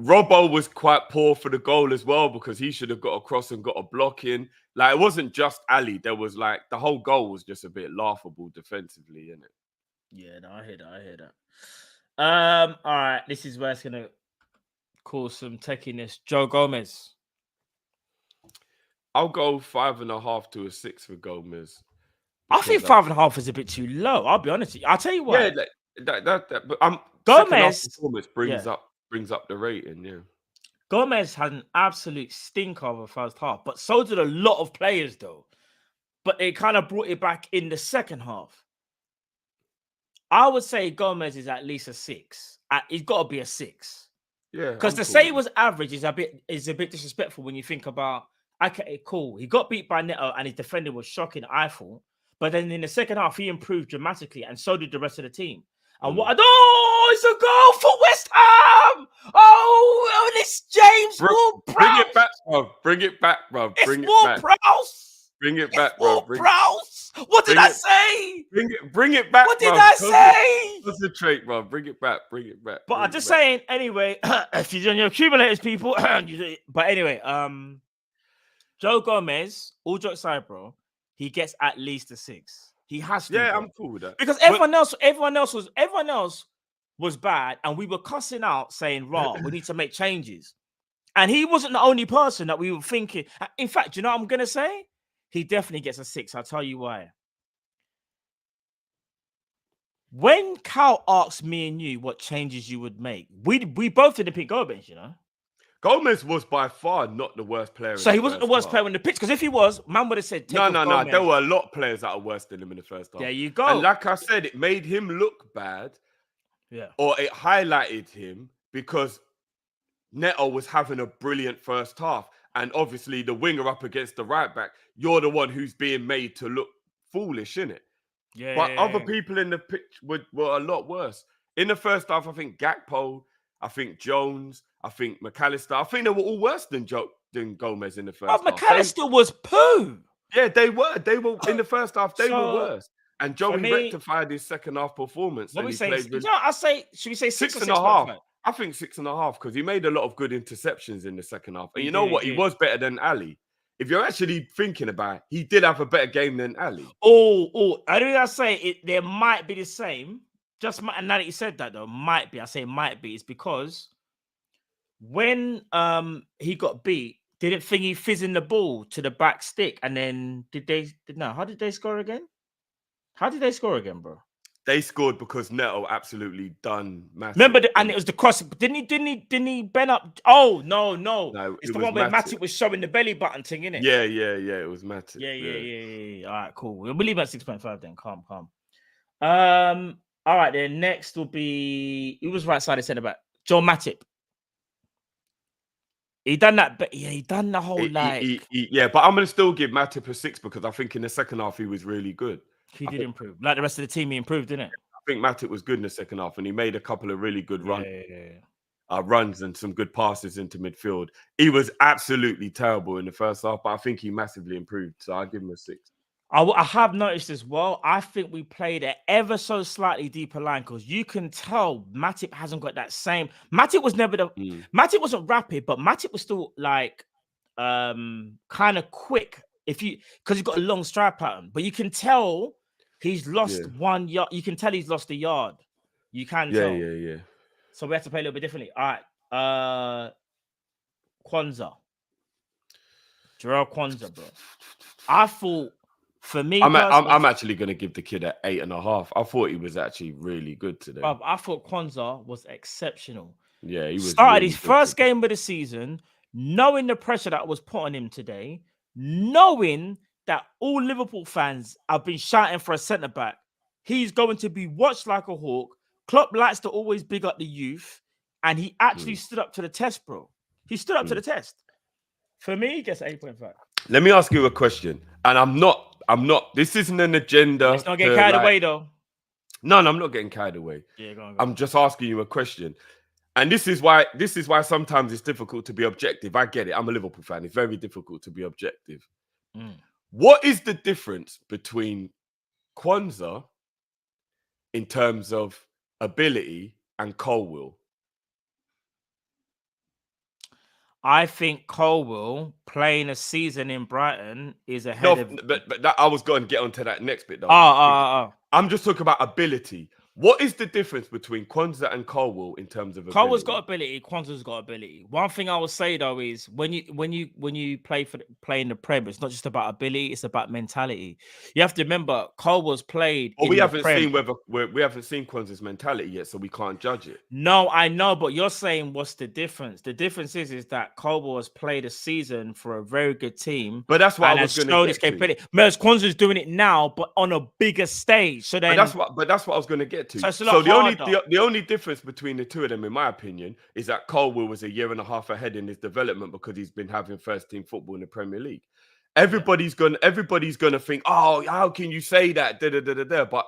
Robbo was quite poor for the goal as well because he should have got across and got a block in. Like, it wasn't just Ali. There was like the whole goal was just a bit laughable defensively, isn't it? Yeah, no, I hear that. All right, this is where it's gonna cause some techiness. Joe Gomez. I'll go 5.5 to a 6 for Gomez. I think 5.5 is a bit too low. I'll be honest with you. I'll tell you what. Yeah, but Gomez performance brings up the rating. Yeah, Gomez had an absolute stinker of a first half, but so did a lot of players though. But it kind of brought it back in the second half. I would say Gomez is at least a 6. He's got to be a 6. Yeah, because to say he was average is a bit disrespectful when you think about. Okay, cool. He got beat by Neto and his defending was shocking, I thought. But then in the second half, he improved dramatically, and so did the rest of the team. And it's a goal for West Ham! Oh, it's James Ward-Prowse! Bring it back, bro. It's Ward-Prowse! Bring it back, bro. Ward-Prowse! What did I say? Bring it back, What did I say? Concentrate, bro. Bring it back. But I'm just saying, anyway, if you're on your accumulators, people. But anyway, Joe Gomez, all jokes aside, bro, he gets at least a 6. He has to. Yeah, bro. I'm cool with that. Because everyone else was bad, and we were cussing out saying, "Raw, we need to make changes." And he wasn't the only person that we were thinking. In fact, you know what I'm going to say? He definitely gets a 6. I'll tell you why. When Cal asked me and you what changes you would make, we both didn't pick Gomez, you know? Gomez was by far not the worst player. So he wasn't the worst player on the pitch. Because if he was, man would have said, take off no. Gomez. There were a lot of players that are worse than him in the first half. There you go. And like I said, it made him look bad. Yeah. Or it highlighted him because Neto was having a brilliant first half. And obviously the winger up against the right back, you're the one who's being made to look foolish, innit? Yeah. But other people in the pitch were a lot worse. In the first half, I think Gakpo, I think Jones, I think McAllister, I think they were all worse than Gomez in the first half. McAllister was poo. Yeah, they were. They were in the first half. They were worse. And Joey me, rectified his second half performance. What and we he say? played with I say, should we say 6.5? I think 6.5 because he made a lot of good interceptions in the second half. And you know what? He was better than Ali. If you're actually thinking about it, he did have a better game than Ali. I don't say it. There might be the same. Just now that you said that though, might be. I say might be. It's because when he got beat, didn't Thingy fizzing the ball to the back stick, and then how did they score again? How did they score again, bro? They scored because Neto absolutely done Matip. Remember, and it was the cross. Didn't he bend up? Oh no, it's the one where Matip was showing the belly button thing, innit? Yeah. It was Matip. Yeah. All right, cool. We'll leave at 6.5 then. Calm. All right, then next will be who was right side centre back? Joe Matip. He done that, but he done the whole but I'm gonna still give Matip a 6 because I think in the second half he was really good. He did improve. Like the rest of the team, he improved, didn't it? I think Matip was good in the second half and he made a couple of really good runs and some good passes into midfield. He was absolutely terrible in the first half, but I think he massively improved. So I'll give him a 6. I have noticed as well. I think we played an ever so slightly deeper line because you can tell Matip hasn't got that same. Matip was never Matip wasn't rapid, but Matip was still like kind of quick because he's got a long stride pattern. But you can tell he's lost 1 yard. You can tell he's lost a yard. You can tell. Yeah. So we have to play a little bit differently. All right. Kwanzaa. Jarrell Kwanzaa, bro. I thought. For me, I'm actually going to give the kid an 8.5. I thought he was actually really good today. I thought Kwanzaa was exceptional. Yeah, he was. Started his first game of the season, knowing the pressure that was put on him today, knowing that all Liverpool fans have been shouting for a centre back. He's going to be watched like a hawk. Klopp likes to always big up the youth, and he actually stood up to the test, bro. He stood up to the test. For me, he gets 8.5. Let me ask you a question, and I'm not. This isn't an agenda. Let's not get carried away, though. No, I'm not getting carried away. Yeah, go on. I'm just asking you a question, and this is why sometimes it's difficult to be objective. I get it. I'm a Liverpool fan. It's very difficult to be objective. What is the difference between Kwanzaa in terms of ability and Colwill? I think Colwill playing a season in Brighton is ahead of. But that, I was going to get onto that next bit though. I'm just talking about ability. What is the difference between Kwanzaa and Colwill in terms of ability? Colwill's got ability. Kwanzaa's got ability. One thing I will say though is when you play in the Prem, it's not just about ability; it's about mentality. You have to remember Colwill's played. Well, we haven't seen Kwanzaa's mentality yet, so we can't judge it. No, I know, but you're saying what's the difference? The difference is that Colwill has played a season for a very good team, but that's what I was going to get to. Whereas Kwanzaa's doing it now, but on a bigger stage. So then, that's what I was going to get to. So the only difference between the two of them, in my opinion, is that Colwill was 1.5 years ahead in his development because he's been having first team football in the Premier League. Everybody's gonna think, oh, how can you say that? But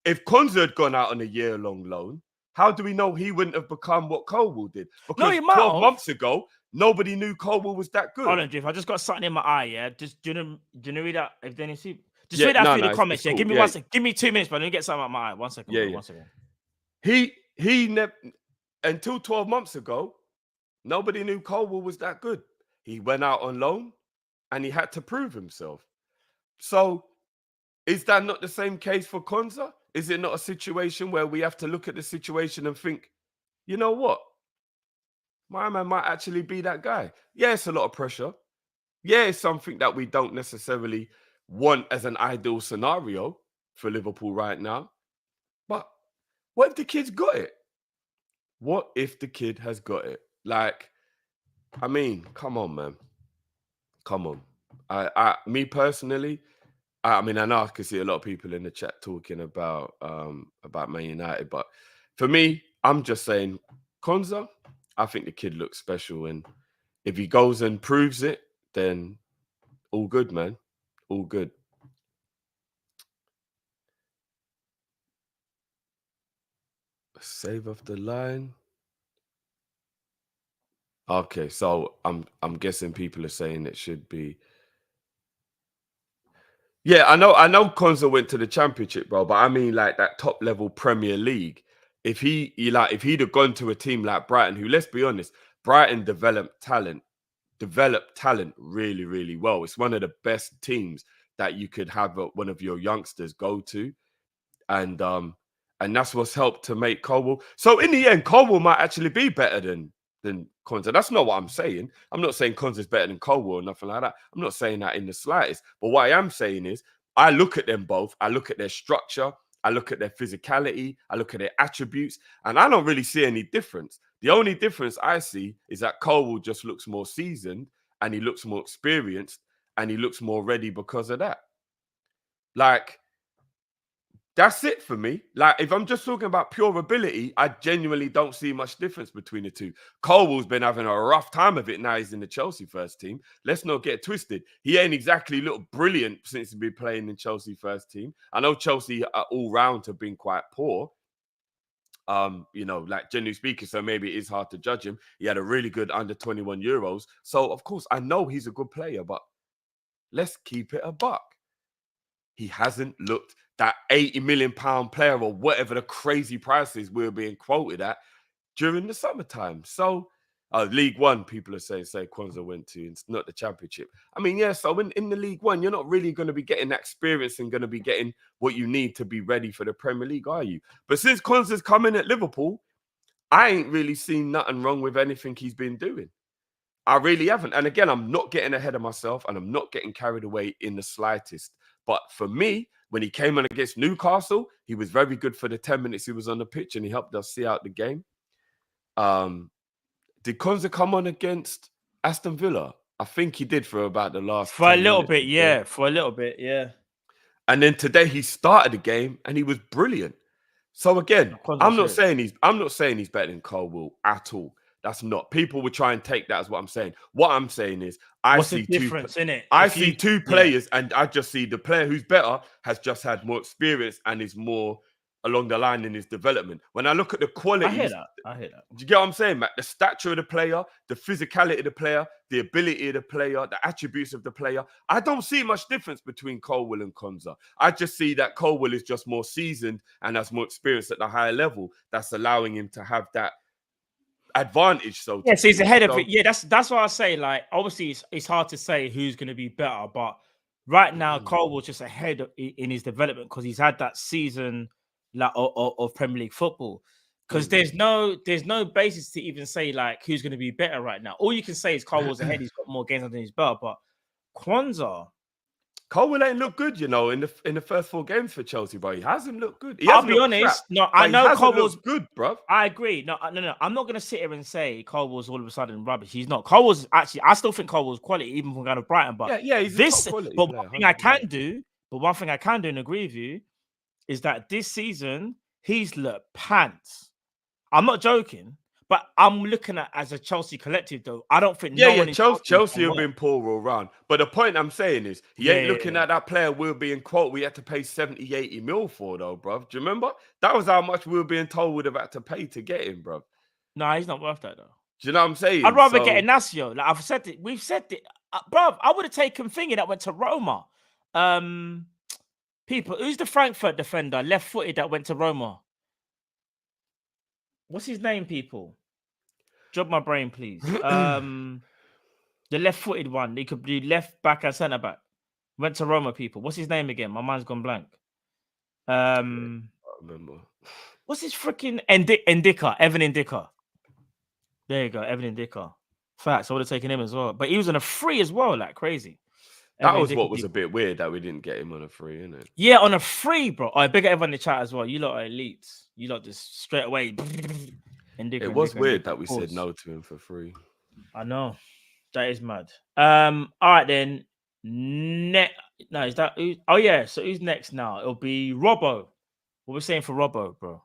if Kwanzaa had gone out on a year-long loan, how do we know he wouldn't have become what Colwill did? Because 12 months ago, nobody knew Colwill was that good. Hold on, Jeff. I just got something in my eye. Yeah, just do you know read that? If they see. Just read that through the comments. Yeah, cool. Give me 1 second. Give me 2 minutes, but let me get something out my eye. 1 second. Yeah. 1 second. He never until 12 months ago, nobody knew Colwill was that good. He went out on loan and he had to prove himself. So is that not the same case for Kwanzaa? Is it not a situation where we have to look at the situation and think, you know what? my man might actually be that guy. Yeah, it's a lot of pressure. Yeah, it's something that we don't necessarily want as an ideal scenario for Liverpool right now. But what if the kid's got it? What if the kid has got it? Like, I mean, come on, man. Come on. Me personally, I mean, I know I can see a lot of people in the chat talking about Man United, but for me, I'm just saying, Kwanzaa, I think the kid looks special, and if he goes and proves it, then all good, man. All good. Save off the line. Okay, so I'm guessing people are saying it should be. Yeah, I know Konza went to the championship, bro, but I mean like that top level Premier League. If he'd have gone to a team like Brighton, who, let's be honest, Brighton developed talent really, really well. It's one of the best teams that you could have one of your youngsters go to. And that's what's helped to make Colwill. So in the end, Colwill might actually be better than Konza. That's not what I'm saying. I'm not saying Konza's better than Colwill or nothing like that. I'm not saying that in the slightest. But what I am saying is, I look at them both. I look at their structure. I look at their physicality. I look at their attributes, and I don't really see any difference. The only difference I see is that Colwill just looks more seasoned, and he looks more experienced, and he looks more ready because of that. Like, that's it for me. Like, if I'm just talking about pure ability, I genuinely don't see much difference between the two. Colwill's been having a rough time of it now. He's in the Chelsea first team. Let's not get twisted. He ain't exactly looked brilliant since he's been playing in Chelsea first team. I know Chelsea all round have been quite poor. Like generally speaking, so maybe it is hard to judge him. He had a really good under 21 Euros. So, of course, I know he's a good player, but let's keep it a buck. He hasn't looked that £80 million player or whatever the crazy prices we're being quoted at during the summertime. So, League One, people are saying Kwanzaa went to, it's not the Championship. I mean, yeah, so in the League One, you're not really going to be getting that experience and going to be getting what you need to be ready for the Premier League, are you? But since Kwanzaa's come in at Liverpool, I ain't really seen nothing wrong with anything he's been doing. I really haven't. And again, I'm not getting ahead of myself and I'm not getting carried away in the slightest. But for me, when he came on against Newcastle, he was very good for the 10 minutes he was on the pitch and he helped us see out the game. Did Kwanzaa come on against Aston Villa? I think he did for about the last. For a little bit, yeah. For a little bit, yeah. And then today he started the game and he was brilliant. So again, I'm not saying he's better than Colwill at all. That's not. People will try and take that as what I'm saying. What I'm saying is, I see two players, and I just see the player who's better has just had more experience and is more along the line in his development. When I look at the quality, I hear that. Do you get what I'm saying, Matt? The stature of the player, the physicality of the player, the ability of the player, the attributes of the player. I don't see much difference between Colwill and Kwanzaa. I just see that Colwill is just more seasoned and has more experience at the higher level. That's allowing him to have that advantage. So yes, he's ahead of it. Yeah, that's why I say, like, obviously it's hard to say who's going to be better, but right now Colwill's just ahead in his development because he's had that season like of Premier League football. Because there's no basis to even say like who's going to be better right now. All you can say is Colwill's ahead. He's got more games under his belt, but Colwill ain't looked good, in the first 4 games for Chelsea, bro. He hasn't looked good. I'll be honest. No, I know Colwill's good, bro. I agree. No. I'm not gonna sit here and say Colwill's all of a sudden rubbish. He's not. Colwill's actually. I still think Colwill's quality, even from kind of Brighton. But yeah, he's a top quality But player, one thing I can do, and agree with you, is that this season he's looked pants. I'm not joking. But I'm looking at as a Chelsea collective, though. I don't think Chelsea have been poor all round. But the point I'm saying is, he ain't looking at that player we're being quoted. We had to pay 70, 80 mil for, though, bro. Do you remember? That was how much we were being told we'd have had to pay to get him, bro. No, he's not worth that, though. Do you know what I'm saying? I'd rather get Inacio. Like I've said it. We've said it. Bro, I would have taken Thingy that went to Roma. People, who's the Frankfurt defender, left-footed, that went to Roma? What's his name, people? Jog my brain, please. The left-footed one. He could be left back and centre back. Went to Roma, people. What's his name again? My mind's gone blank. I don't remember. What's his freaking Evan Ndicka? There you go, Evan Ndicka. Facts. I would have taken him as well, but he was on a free as well, like crazy. That Evan was Ndicka what was a people. bit weird that we didn't get him on a free, isn't it? Yeah, on a free, bro. I big everyone in the chat as well. You lot are elites. You lot just straight away. It was weird that we said no to him for free. I know. That is mad. All right then. No, is that who? Oh yeah. So who's next now? It'll be Robbo. What we're saying for Robbo, bro?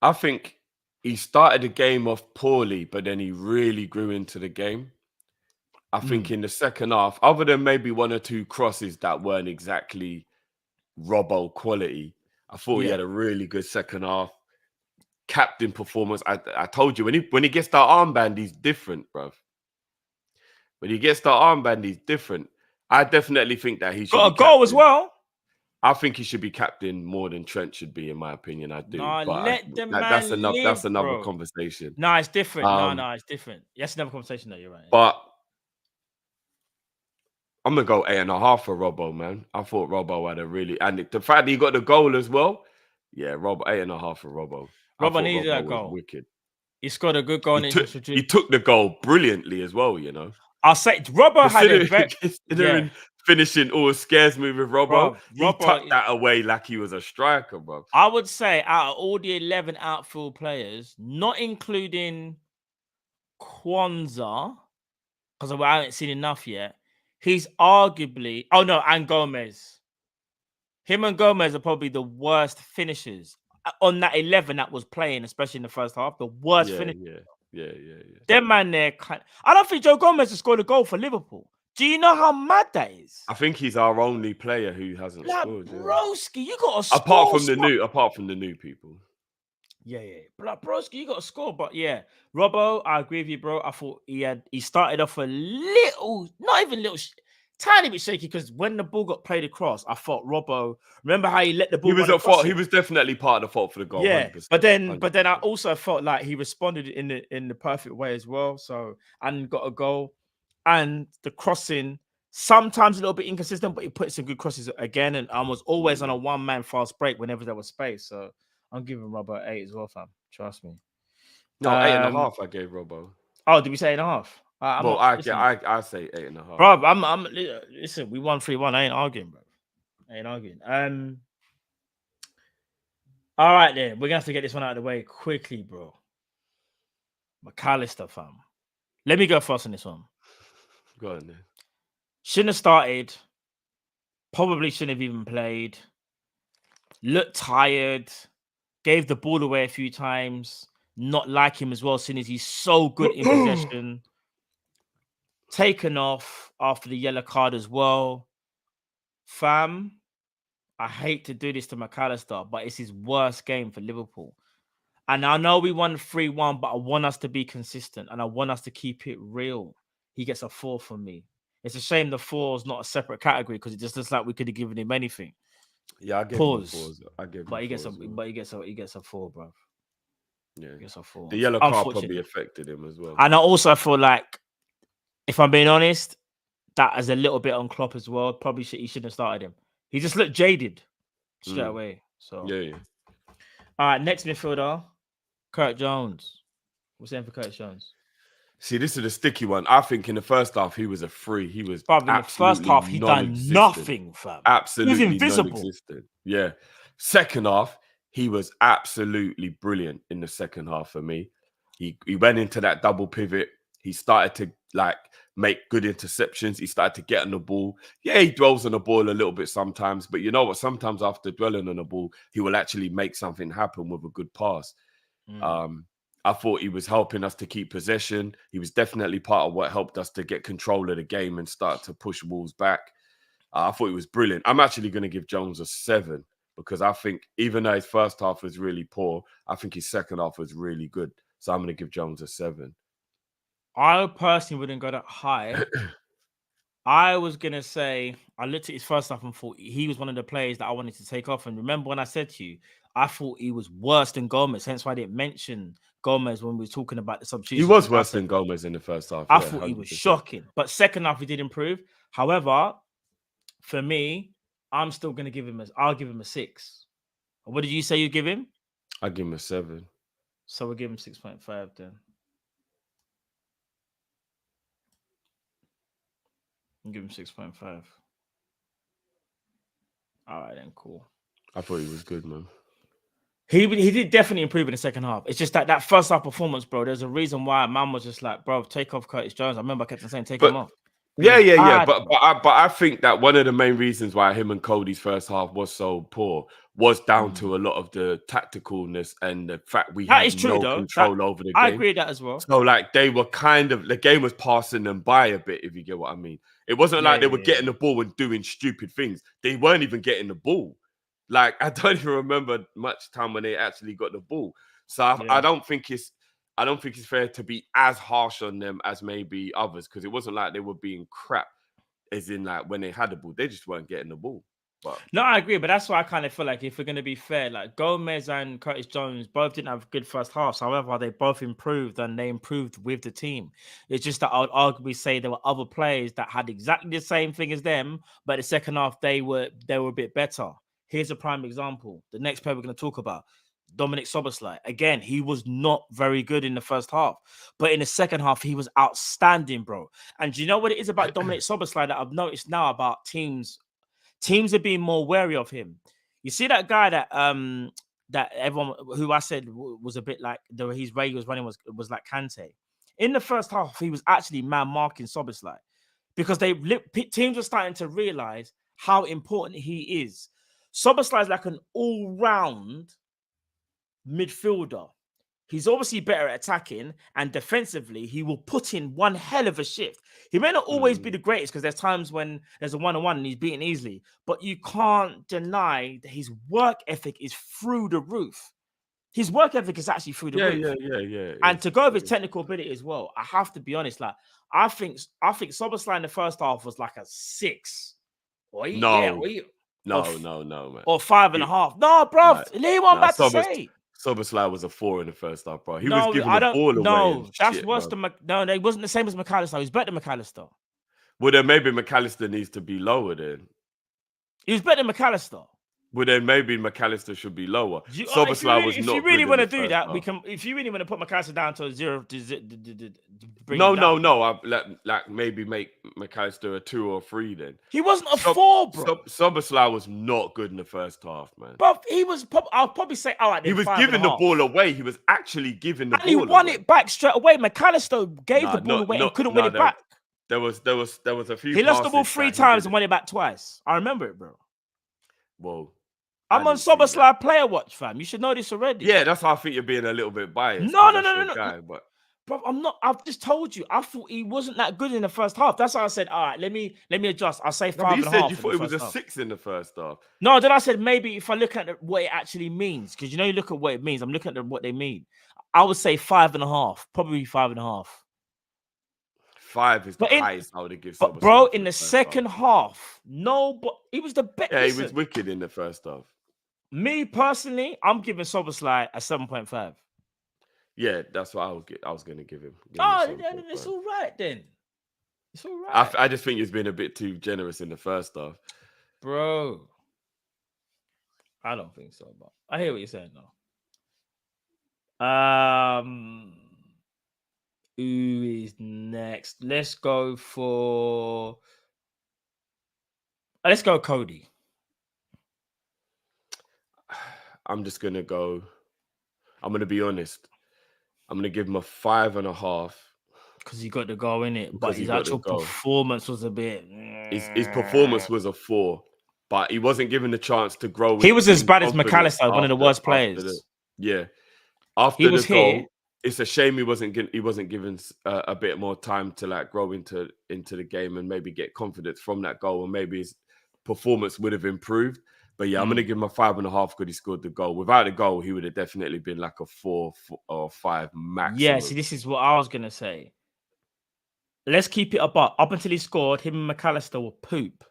I think he started the game off poorly, but then he really grew into the game. I think in the second half, other than maybe one or two crosses that weren't exactly Robbo quality, I thought he had a really good second half. Captain performance. I told you when he gets that armband, he's different, bruv. When he gets that armband, he's different. I definitely think that he should got a be goal captain. as well. I think he should be captain more than Trent should be, in my opinion. I do. Nah, but let the man that's enough. live, That's another bro. conversation. No, it's different. No, it's different. That's another conversation. That you're right. But I'm gonna go 8.5 for Robbo, man. I thought Robbo had a really, and the fact that he got the goal as well. Yeah, 8.5 for Robbo. Robbo needed that goal. Wicked. He scored a good goal. He took the goal brilliantly as well. You know. I'll say Robbo had a considering finishing all scares me with Robbo. He Robbo tucked that away like he was a striker, bro. I would say out of all the 11 outfield players, not including Kwanzaa, because I haven't seen enough yet, he's arguably... Oh, no, and Gomez. Him and Gomez are probably the worst finishers on that 11 that was playing, especially in the first half. The worst finishers. Yeah. Them man there... I don't think Joe Gomez has scored a goal for Liverpool. Do you know how mad that is? I think he's our only player who hasn't scored. Broski, you got to score. Apart from the new people. Yeah. But Broski, you got to score. But yeah, Robbo, I agree with you, bro. I thought he started off a little, not even little, tiny bit shaky, because when the ball got played across, I thought Robbo. Remember how he let the ball? He was at fault. He was definitely part of the fault for the goal. Yeah, 100%. but then I also felt like he responded in the perfect way as well. So and got a goal. And the crossing, sometimes a little bit inconsistent, but he put some good crosses again, and I was always on a one-man fast break whenever there was space. So I'm giving Robbo 8 as well, fam. Trust me. No, 8.5 I gave Robbo. Oh, did we say 8.5? I say 8.5. Bro, I'm listen, we won 3-1. I ain't arguing, bro. All right then. We're gonna have to get this one out of the way quickly, bro. McAllister, fam. Let me go first on this one. Go on then. Shouldn't have started. Probably shouldn't have even played. Looked tired. Gave the ball away a few times. Not like him as well, seeing as he's so good in possession. Taken off after the yellow card as well. Fam, I hate to do this to McAllister, but it's his worst game for Liverpool. And I know we won 3-1, but I want us to be consistent and I want us to keep it real. He gets a 4 from me. It's a shame the 4 is not a separate category because it just looks like we could have given him anything. Yeah, I give him 4s. But he gets a 4, bro. Yeah, he gets a 4. The yellow card probably affected him as well. And I also feel like, if I'm being honest, that is a little bit on Klopp as well. Probably he shouldn't have started him. He just looked jaded straight away. So yeah. All right, next midfielder, Kurt Jones. What's saying for Kurt Jones? See, this is a sticky one. I think in the first half he was a free. He was in the first half he done nothing, fam. Absolutely, he was invisible. Non-existent. Yeah. Second half he was absolutely brilliant. In the second half for me, he went into that double pivot. He started to make good interceptions. He started to get on the ball. Yeah, he dwells on the ball a little bit sometimes, but you know what? Sometimes after dwelling on the ball, he will actually make something happen with a good pass. I thought he was helping us to keep possession. He was definitely part of what helped us to get control of the game and start to push Wolves back. I thought he was brilliant. I'm actually going to give Jones a 7 because I think even though his first half was really poor, I think his second half was really good. So I'm going to give Jones a 7. I personally wouldn't go that high. I was going to say, I looked at his first half and thought he was one of the players that I wanted to take off. And remember when I said to you, I thought he was worse than Gomez. Hence why I didn't mention Gomez when we were talking about the substitution. He was worse than Gomez in the first half. I thought he was shocking. But second half, he did improve. However, for me, I'm still going to give him I'll give him a 6. What did you say you give him? I'll give him a 7. So we'll give him 6.5 then. Give him 6.5. All right, then, cool. I thought he was good, man. He did definitely improve in the second half. It's just that first half performance, bro. There's a reason why man was just like, bro, take off Curtis Jones. I remember I kept on saying, take him off. Yeah. But I think that one of the main reasons why him and Cody's first half was so poor was down to a lot of the tacticalness and the fact we had no control over the game. I agree with that as well. So like they were the game was passing them by a bit, if you get what I mean. It wasn't like they were getting the ball and doing stupid things. They weren't even getting the ball. Like I don't even remember much time when they actually got the ball. So I don't think it's fair to be as harsh on them as maybe others, because it wasn't like they were being crap, as in like when they had the ball, they just weren't getting the ball. But no, I agree, but that's why I kind of feel like if we're going to be fair, like Gomez and Curtis Jones both didn't have good first halves. However, they both improved and they improved with the team. It's just that I would arguably say there were other players that had exactly the same thing as them, but the second half they were a bit better. Here's a prime example. The next player we're going to talk about, Dominic Szoboszlai. Again, he was not very good in the first half, but in the second half, he was outstanding, bro. And do you know what it is about Dominic Szoboszlai that I've noticed now about teams? Teams are being more wary of him. You see that guy that everyone who I said was a bit like his way he was running was like Kante. In the first half, he was actually man marking Szoboszlai because teams were starting to realize how important he is. Szoboszlai is like an all-round midfielder. He's obviously better at attacking, and defensively, he will put in one hell of a shift. He may not always be the greatest because there's times when there's a one-on-one and he's beaten easily, but you can't deny that his work ethic is through the roof. His work ethic is actually through the roof. Yeah. And to go with his technical ability as well, I have to be honest. Like I think Szoboszlai in the first half was like a 6. No, man. Or 5.5. No, bro. Like, Leave what I'm about to say. Szoboszlai was a 4 in the first half, bro. He was giving the ball away. No, that's shit, worse bro. than no. They wasn't the same as McAllister. He was better than McAllister. Well, then maybe McAllister needs to be lower. Then he was better than McAllister. Well, then maybe McAllister should be lower. Szoboszlai was not. If you really want to do that, half. we can. If you really want to put McAllister down to a 0, no. Like maybe make McAllister a 2 or 3. Then he wasn't a 4, bro. Szoboszlai was not good in the first half, man. But he was. I'll probably say, all right. He was giving the ball away. He was actually giving the ball. And he won it back straight away. McAllister gave the ball away and couldn't win it back. There was a few. He lost the ball 3 times and won it back twice. I remember it, bro. Whoa. I'm on Szoboszlai player watch, fam. You should know this already. Yeah, that's why I think you're being a little bit biased. No. Guy, but bro, I'm not. I've just told you. I thought he wasn't that good in the first half. That's why I said, all right, let me adjust. I'll say 5.5. You said you thought it was a 6 in the first half. No, then I said maybe if I look at what it actually means, because you look at what it means. I'm looking at what they mean. I would say 5.5, probably 5.5. 5 is the highest I would have given. But bro, in the second half, but he was the best. Yeah, he was wicked in the first half. Me personally, I'm giving Szoboszlai a 7.5. Yeah, that's what I was going to give him. It's all right then. It's all right. I just think he's been a bit too generous in the first half. Bro. I don't think so, but I hear what you're saying though. Who is next? Let's go Cody. I'm going to be honest. I'm going to give him a 5.5. Because he got the goal in it, but his actual performance was a bit. His performance was a 4, but he wasn't given the chance to grow. He was as bad as McAllister, one of the worst players. After the goal, it's a shame he wasn't given a bit more time to like grow into the game and maybe get confidence from that goal, and maybe his performance would have improved. But yeah, I'm going to give him a 5.5 because he scored the goal. Without the goal, he would have definitely been like a 4 or 5 maximum. Yeah, see, this is what I was going to say. Let's keep it up until he scored. Him and McAllister will poop.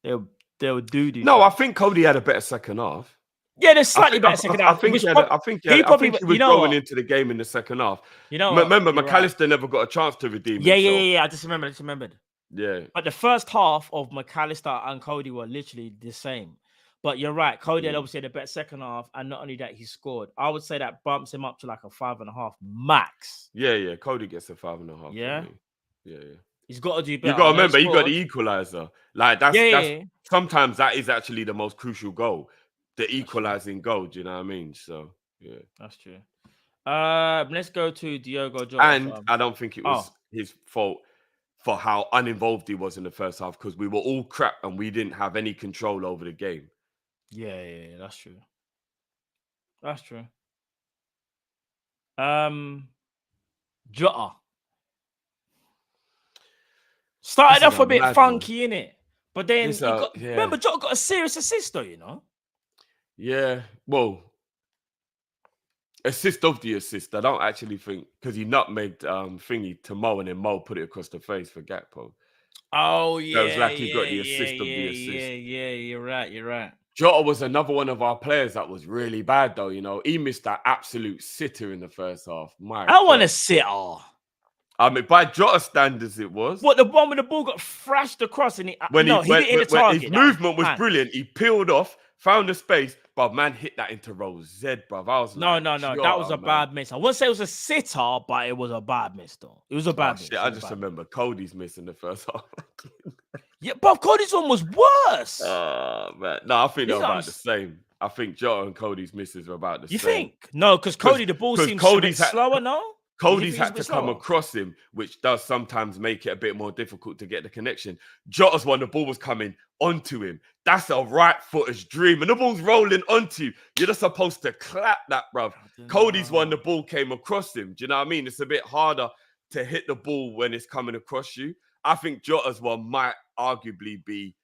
They'll do. No, I think Cody had a better second half. Yeah, there's slightly better second half. I think he was going into the game in the second half. Remember, McAllister never got a chance to redeem himself. Yeah. I just remembered. Yeah. But the first half of McAllister and Cody were literally the same. But you're right. Cody had obviously had a better second half, and not only that, he scored. I would say that bumps him up to like a 5.5 max. Yeah. Cody gets a 5.5. Yeah. Yeah. He's got to do better. You got to I know remember, he got scored. the equalizer. Like that's Yeah. sometimes that is actually the most crucial goal, the equalizing goal. Do you know what I mean? So yeah, That's true. Let's go to Diogo Jota. and I don't think it was his fault for how uninvolved he was in the first half because we were all crap and we didn't have any control over the game. Yeah, that's true. That's true. Jota started off a bit funky, innit? But then remember, Jota got a serious assist, though, you know? Yeah, well, assist of the assist. I don't actually think because he nutmegged thingy to Mo and then Mo put it across the face for Gakpo. Oh yeah, that was like he got the assist of the assist. Yeah, you're right. Jota was another one of our players that was really bad though. You know, he missed that absolute sitter in the first half. I want to sit. I mean, by Jota standards, it was. What, the one when the ball got thrashed across and he didn't hit the target. His movement was brilliant. He peeled off, found the space, but man hit that into row Z, bruv. I was no. That was a bad miss. I wouldn't say it was a sitter, but it was a bad miss, though. It was a bad miss. I just remember Cody's miss in the first half. Yeah, but Cody's one was worse. Oh, man. No, I think they're about the same. I think Jota and Cody's misses are about the same. You think? No, because Cody, the ball seems a bit slower, no? Cody's had to come across him, which does sometimes make it a bit more difficult to get the connection. Jota's one, the ball was coming onto him. That's a right footer's dream. And the ball's rolling onto you. You're just supposed to clap that, bruv. Cody's one, the ball came across him. Do you know what I mean? It's a bit harder to hit the ball when it's coming across you. I think Jota's one might arguably be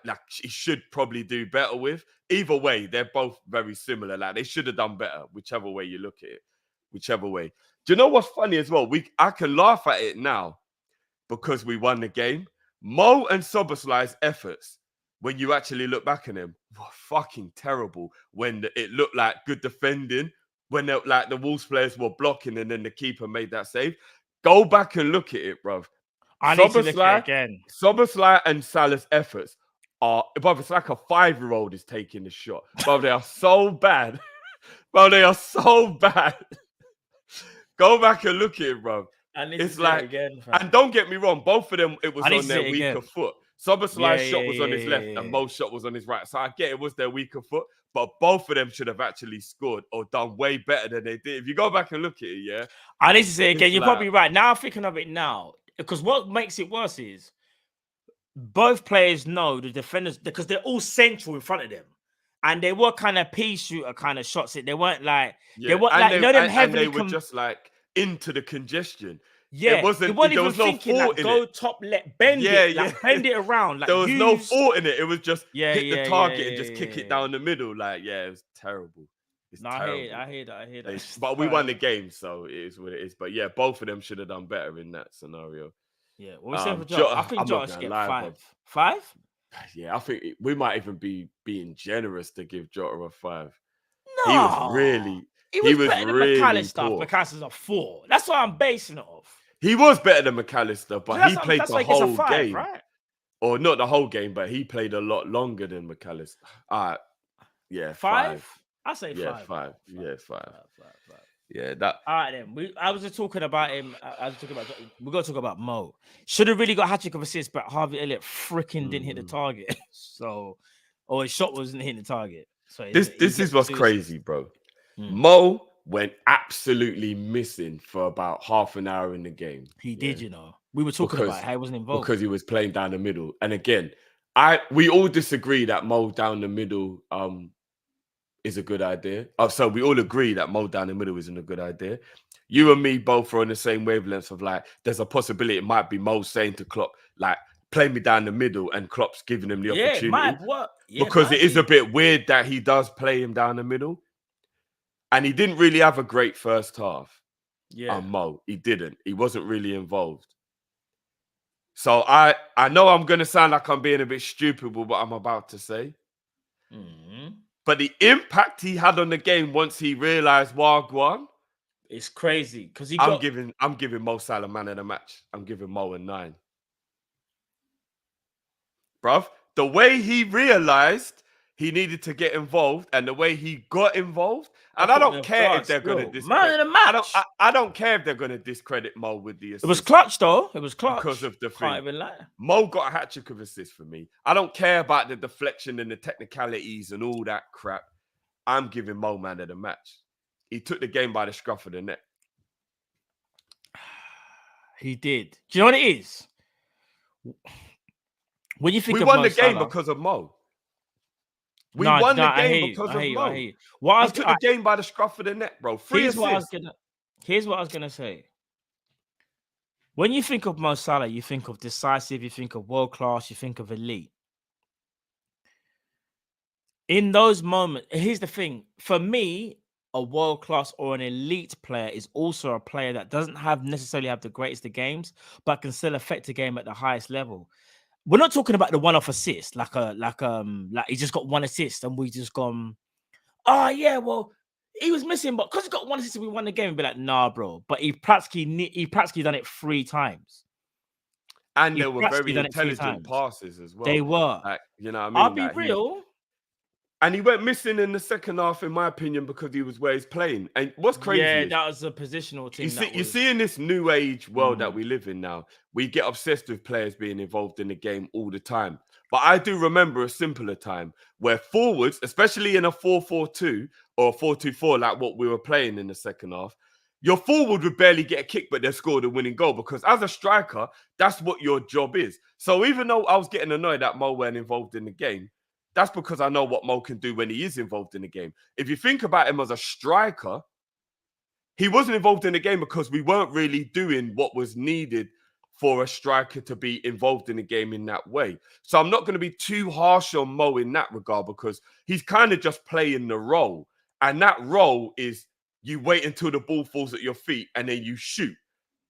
like he should probably do better with. Either way, they're both very similar. Like they should have done better, whichever way you look at it. Whichever way. Do you know what's funny as well? I can laugh at it now because we won the game. Mo and Soboslai's efforts, when you actually look back at them, were fucking terrible. When it looked like good defending, when the Wolves players were blocking and then the keeper made that save. Go back and look at it, bruv. I need to look at it again. Soboslai and Salah's efforts are, bruv, it's like a 5-year-old is taking the shot. Bruv, they are so bad. Bro, they are so bad. Go back and look at it, bro. It's like, again, and don't get me wrong, both of them, it was on their weaker foot. Soboslai's shot was on his left and Mo's shot was on his right. So I get it was their weaker foot, but both of them should have actually scored or done way better than they did. If you go back and look at it, yeah. I need to say again, you're probably right. Now I'm thinking of it now, because what makes it worse is both players know the defenders, because they're all central in front of them. And they were kind of pea shooter kind of shots. They weren't like, they weren't like, them heavily. And they were just like into the congestion. Yeah, it wasn't. They weren't even was no thinking like, go top left, bend bend it around. Like, there was no thought in it. It was just hit the target and just kick it down the middle. Like, it was terrible. It's terrible. I hear that. But we won the game, so it is what it is. But yeah, both of them should have done better in that scenario. Yeah, what we saying for Jota? I think Jota should get 5. 5? Yeah, I think we might even be being generous to give Jota a 5. No, he was really better than really McAllister. poor. McAllister's a 4. That's what I'm basing it off. He was better than McAllister, but he played the whole 5, game, right? Or not the whole game, but he played a lot longer than McAllister. Yeah, 5. I say 5. Yeah, 5. Yeah, 5. 5. Yeah, that. All right, then. I was just talking about him. We're going to talk about Mo. Should have really got a hat-trick of assists, but Harvey Elliott freaking didn't hit the target. Or his shot wasn't hitting the target. So this is what's crazy, bro. Mo went absolutely missing for about half an hour in the game. He did, you know. We were talking about how he wasn't involved. Because he was playing down the middle. And again, we all disagree that Mo down the middle is a good idea. So we all agree that Mo down the middle isn't a good idea. You and me both are on the same wavelengths of like, there's a possibility it might be Mo saying to Klopp, like, play me down the middle, and Klopp's giving him the opportunity. It might work. Because it is a bit weird that he does play him down the middle. And he didn't really have a great first half. Yeah. Mo, he didn't. He wasn't really involved. So I know I'm going to sound like I'm being a bit stupid with what I'm about to say. But the impact he had on the game once he realized Wagwan, it's crazy. Because I'm giving Mo Salah man of the match. I'm giving Mo a 9. Bruv, the way he realized he needed to get involved, and the way he got involved, and I don't care if they're going to discredit. Man of the match. I don't care if they're going to discredit Mo with the assist. It was clutch though. It was clutch because of the Can't thing. even lie. Mo got a hat trick of assists for me. I don't care about the deflection and the technicalities and all that crap. I'm giving Mo man of the match. He took the game by the scruff of the neck. He did. Do you know what it is? When you think We of won Mo the game Salah- because of Mo. We No, won no, the I hear game you, because I of hear you, Mo. I hear you. What I He was took the game by the scruff of the neck, bro. Here's what I was gonna say. When you think of Mo Salah, you think of decisive, you think of world class, you think of elite. In those moments, here's the thing: for me, a world class or an elite player is also a player that doesn't necessarily have the greatest of games, but can still affect a game at the highest level. We're not talking about the one-off assist, like he just got one assist and we just gone, oh yeah, well, he was missing, but because he got one assist, we won the game. And be like, nah, bro. But he practically done it 3 times. And they were very intelligent passes as well. They were. Like, you know what I mean? I'll be like real. And he went missing in the second half, in my opinion, because he was where he's playing. And what's crazy? Yeah, is, that was a positional team. You see, in this new age world that we live in now, we get obsessed with players being involved in the game all the time. But I do remember a simpler time where forwards, especially in a 4-4-2 or a 4-2-4, like what we were playing in the second half, your forward would barely get a kick, but they scored a winning goal, because as a striker, that's what your job is. So even though I was getting annoyed that Mo weren't involved in the game, that's because I know what Mo can do when he is involved in the game. If you think about him as a striker, he wasn't involved in the game because we weren't really doing what was needed for a striker to be involved in the game in that way. So I'm not going to be too harsh on Mo in that regard, because he's kind of just playing the role. And that role is you wait until the ball falls at your feet and then you shoot.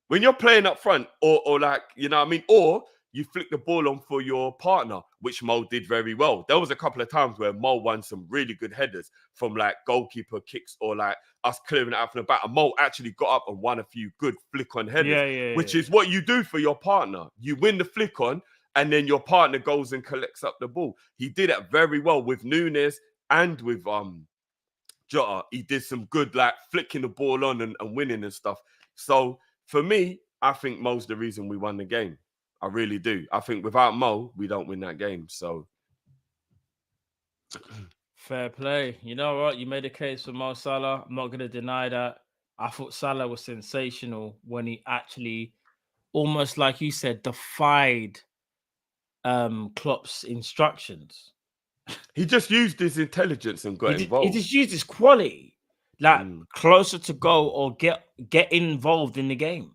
When you're playing up front, or like, you know what I mean? Or you flick the ball on for your partner, which Mo did very well. There was a couple of times where Mo won some really good headers from like goalkeeper kicks or like us clearing it out from the back. And Mo actually got up and won a few good flick-on headers, which is what you do for your partner. You win the flick-on and then your partner goes and collects up the ball. He did it very well with Nunes and with Jota. He did some good like flicking the ball on and winning and stuff. So for me, I think Mo's the reason we won the game. I really do. I think without Mo, we don't win that game. So fair play. You know what? You made a case for Mo Salah. I'm not going to deny that. I thought Salah was sensational when he actually, almost like you said, defied Klopp's instructions. He just used his intelligence and got involved. He just used his quality, like closer to goal or get involved in the game.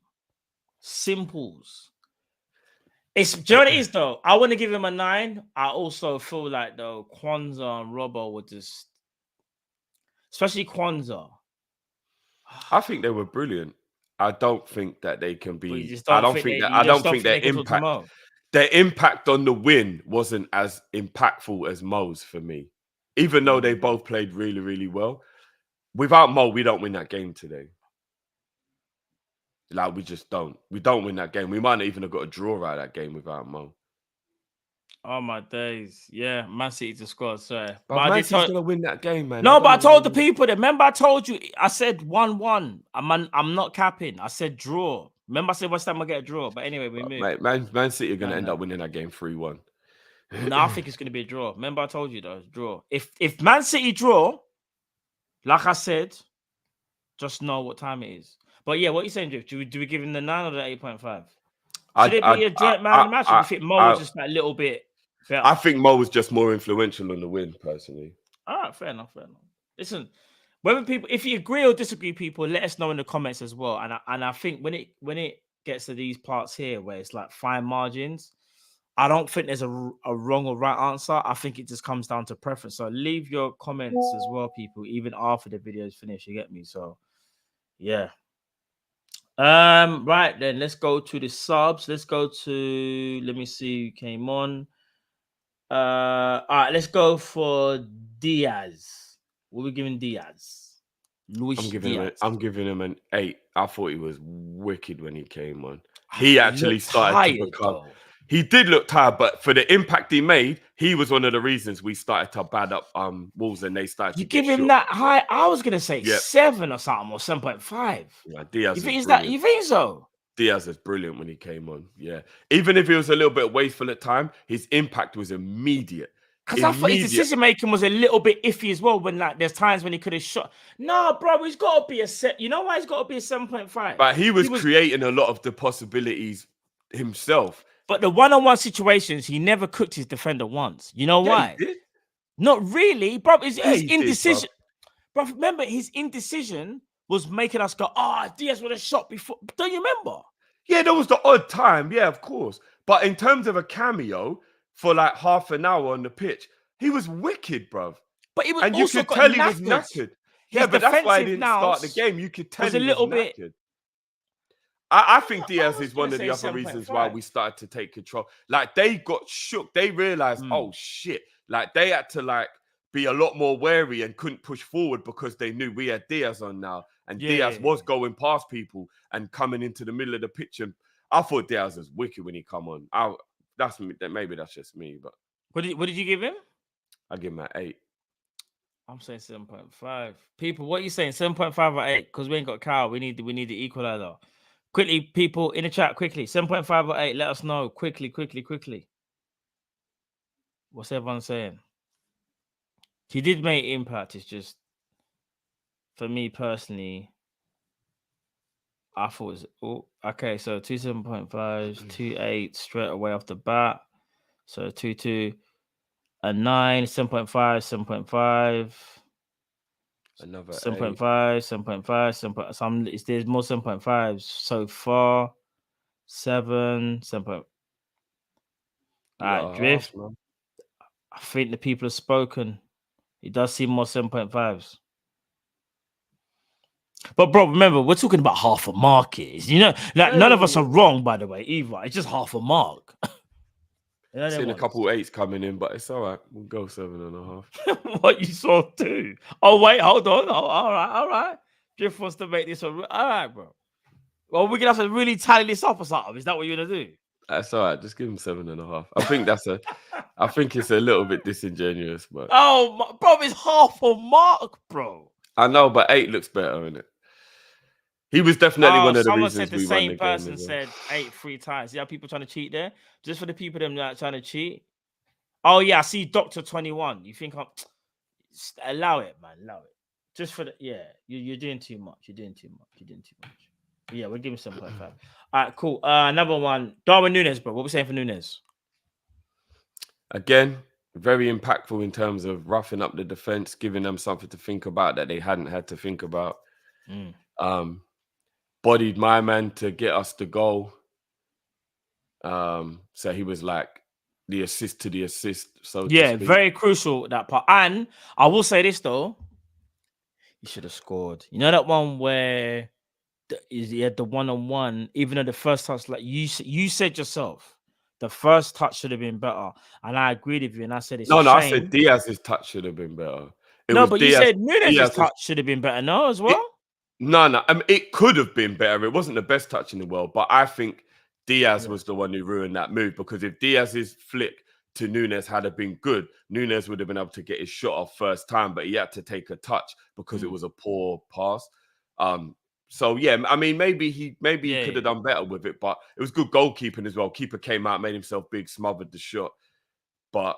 Simples. Do you know what it is, though? I want to give him a 9. I also feel like, though, Kwanzaa and Robbo were just... Especially Kwanzaa. I think they were brilliant. I don't think that they can be... I don't think their impact on the win wasn't as impactful as Mo's for me. Even though they both played really, really well. Without Mo, we don't win that game today. Like, we just don't. We don't win that game. We might not even have got a draw out of that game without Mo. Oh, my days. Yeah, Man City to score, sorry. But Man City's going to win that game, man. No, but I told the people that, remember I told you, I said 1-1. I'm not capping. I said draw. Remember I said West Ham will get a draw. But anyway, we moved. Man City are going to end up winning that game 3-1. No, I think it's going to be a draw. Remember I told you, though, draw. If Man City draw, like I said, just know what time it is. But yeah, what are you saying, Drift? Do we give him the 9 or the 8.5? Should it be a joint man of the match? Or do you think Mo was just like a little bit better? I think Mo was just more influential on the win, personally. All right, fair enough. Listen, if you agree or disagree, people, let us know in the comments as well. And I think when it gets to these parts here where it's like fine margins, I don't think there's a wrong or right answer. I think it just comes down to preference. So leave your comments as well, people, even after the video is finished. You get me? So yeah. Right then, let's go to the subs. Let's go to, let me see who came on. All right, let's go for Diaz. What are we giving Diaz? I'm giving him an 8. I thought he was wicked when he came on. He actually started to become. He did look tired, but for the impact he made, he was one of the reasons we started to bad up Wolves and they started You to give get him shook. that high. I was gonna say Yep. 7 or something, or 7.5. Yeah, Diaz You think is is that? brilliant. You think so? Diaz is brilliant when he came on. Yeah, even if he was a little bit wasteful at time, his impact was immediate. Because I thought his decision making was a little bit iffy as well. When like there's times when he could have shot. No, bro, he's got to be a set. You know why he's got to be a 7.5? But he was creating a lot of the possibilities himself. But the one-on-one situations, he never cooked his defender once. You know why? He did. Not really, bro. His he indecision, did, bro. Remember, his indecision was making us go, Diaz would have shot before. Don't you remember? Yeah, there was the odd time. Yeah, of course. But in terms of a cameo for like half an hour on the pitch, he was wicked, bruv. But he was and you also could tell he was knackered. knackered. Yeah, but that's why he didn't start the game. You could tell he was knackered. I think Diaz is one of the other reasons why we started to take control. Like they got shook. They realized, oh shit. Like they had to like be a lot more wary and couldn't push forward because they knew we had Diaz on now. And Diaz was going past people and coming into the middle of the pitch. And I thought Diaz was wicked when he come on. Maybe that's just me, but what did you give him? I give him an 8. I'm saying 7.5. People, what are you saying? 7.5 or 8? Because we ain't got Kyle. We need the equalizer. Quickly, people in the chat, quickly. 7.5 or 8. Let us know. Quickly. What's everyone saying? He did make impact. It's just, for me personally, I thought it was okay. So 2 7.5s, 2 8s straight away off the bat. So 2 2, a 9, 7.5, 7.5. Another 7.5, 7.5, there's more 7.5s so far. 7. All right, Drift. I think the people have spoken. It does seem more 7.5s. But bro, remember, we're talking about half a mark. You know, like none of us are wrong, by the way, either. It's just half a mark. Seen a couple 8s coming in, but it's all right. We'll go 7.5. What you saw too? Oh wait, hold on. All right. Drift wants to make this all right, bro. Well, we're gonna have to really tally this up or something. Is that what you're gonna do? That's all right. Just give him 7.5. I think it's a little bit disingenuous, but bro, it's half a mark, bro. I know, but 8 looks better, isn't it? He was definitely one of the reasons said the we same won the person game. said 8 3 times. Yeah, people trying to cheat there. Just for the people them that trying to cheat. Oh yeah, I see Dr. 21. You think I'm allow it, man. Allow it. Just for the you're doing too much. You're doing too much. But yeah, we'll give him 7.5. All right, cool. Another one. Darwin Núñez, bro. What we saying for Núñez? Again, very impactful in terms of roughing up the defense, giving them something to think about that they hadn't had to think about. Bodied my man to get us the goal. So he was like the assist to the assist. So yeah, very crucial that part. And I will say this though, he should have scored. You know that one where he had the one-on-one, even though the first touch, like you said yourself, the first touch should have been better. And I agreed with you. And I said it's I said Diaz's touch should have been better. But you said Núñez's touch should have been better, no, as well? No. I mean, it could have been better. It wasn't the best touch in the world, but I think Diaz was the one who ruined that move, because if Diaz's flick to Núñez had been good, Núñez would have been able to get his shot off first time, but he had to take a touch because it was a poor pass. So yeah, I mean, maybe he could have done better with it, but it was good goalkeeping as well. Keeper came out, made himself big, smothered the shot. But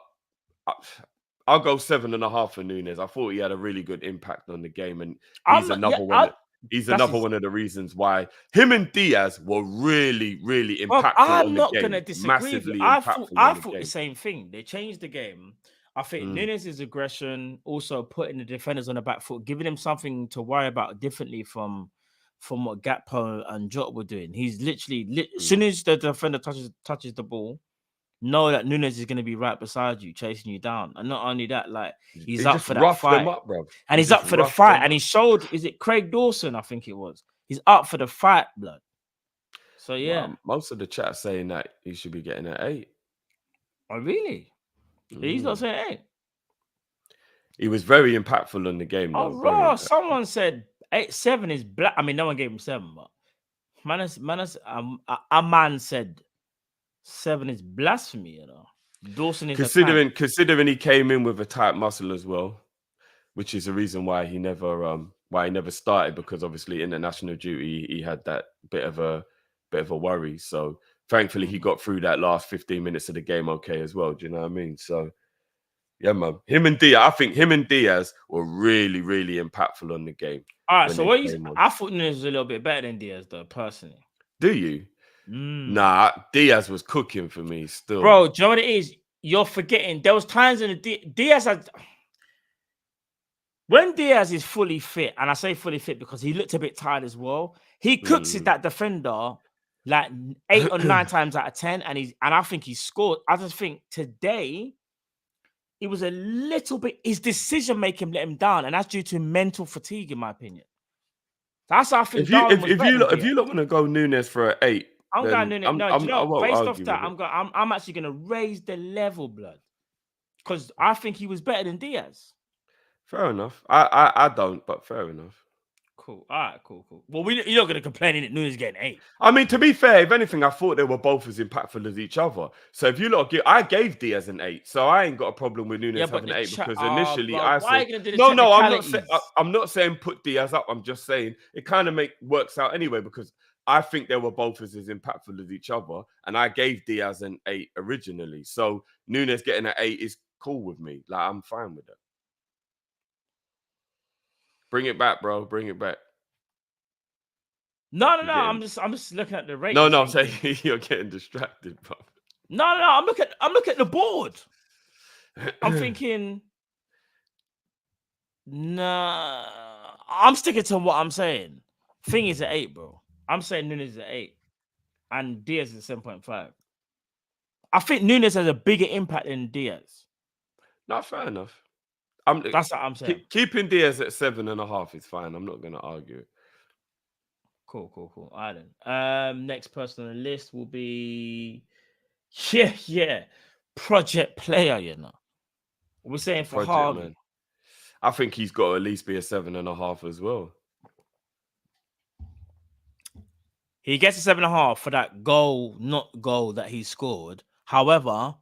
I'll go 7.5 for Núñez. I thought he had a really good impact on the game, and he's another one. He's another one of the reasons why him and Diaz were really, really impactful on the game. I'm not going to disagree. Massively I impactful. I thought the same thing. They changed the game. I think Núñez's aggression, also putting the defenders on the back foot, giving them something to worry about differently from what Gakpo and Jota were doing. He's literally, as soon as the defender touches the ball, know that Núñez is going to be right beside you, chasing you down. And not only that, like he's up for that fight. Them up, bro. And he's up for the fight. And he showed, is it Craig Dawson? I think it was. He's up for the fight, blood. So yeah. Well, most of the chat saying that he should be getting an 8. Oh, really? He's not saying 8. He was very impactful on the game. Oh, bro, someone said 7 is black. I mean, no one gave him 7, but a man said 7 is blasphemy, Dawson is a tank. Considering he came in with a tight muscle as well, which is the reason why he never started, because obviously international duty he had that bit of a worry. So thankfully he got through that last 15 minutes of the game okay as well. Do you know what I mean? So yeah, man. I think him and Diaz were really, really impactful on the game. All right, so I thought Nunes was a little bit better than Diaz, though, personally. Do you? Nah, Diaz was cooking for me still. Bro, do you know what it is? You're forgetting. There was times in the Diaz had... When Diaz is fully fit, and I say fully fit because he looked a bit tired as well, he cooks that defender like 8 or 9 times out of 10, and I think he scored. I just think today it was a little bit, his decision making let him down, and that's due to mental fatigue, in my opinion. That's how I think. If you want to go Nunes for an 8, I'm going Nunes. Based off that, I'm actually going to raise the level, blood, because I think he was better than Diaz. Fair enough. I don't, but fair enough. Cool. All right, cool. Well, you're not going to complain that Nunes getting 8. I mean, to be fair, if anything, I thought they were both as impactful as each other. So if you look, I gave Diaz an 8, so I ain't got a problem with Nunes having an 8 because initially I said, I'm not saying put Diaz up. I'm just saying it kind of works out anyway because I think they were both as impactful as each other, and I gave Diaz an 8 originally. So Nunes getting an 8 is cool with me. Like, I'm fine with it. Bring it back, bro. Bring it back. No. I'm just looking at the rate. No. I'm saying you're getting distracted, bro. No. I'm looking at the board. I'm thinking. Nah. I'm sticking to what I'm saying. Thing is at 8, bro. I'm saying Nunes is at 8, and Diaz is 7.5. I think Nunes has a bigger impact than Diaz. Not fair enough. That's what I'm saying. Keeping Diaz at 7.5 is fine. I'm not going to argue. Cool. All right, then. Next person on the list will be... Yeah. Project player, We're saying for Harvey. Man. I think he's got to at least be a 7.5 as well. He gets a 7.5 for that goal that he scored. However...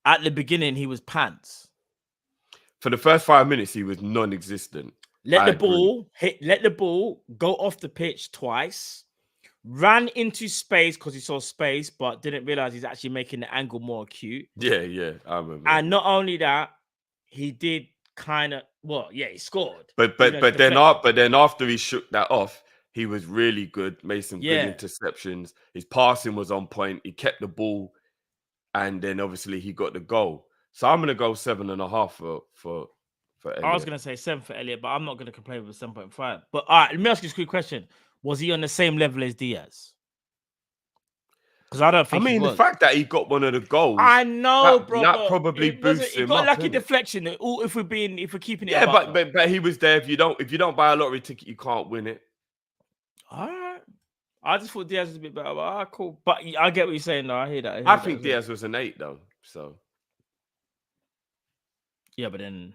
At the beginning, he was pants. For the first 5 minutes, he was non-existent. Let the ball go off the pitch twice. Ran into space because he saw space, but didn't realize he's actually making the angle more acute. Yeah, I remember. And not only that, he did he scored. But then after he shook that off, he was really good. Made some good interceptions. His passing was on point. He kept the ball. And then obviously he got the goal. So I'm gonna go 7.5 for Elliot. I was gonna say 7 for Elliot, but I'm not gonna complain with 7.5. But all right, let me ask you a quick question: was he on the same level as Diaz? Because I don't think. The fact that he got one of the goals, I know, bro. That probably boosts him. He got up, lucky deflection. If we're keeping it, yeah, but he was there. If you don't buy a lottery ticket, you can't win it. All right. I just thought Diaz was a bit better. But cool. But I get what you're saying, though. I hear that. I think Diaz was an 8, though. So yeah, but then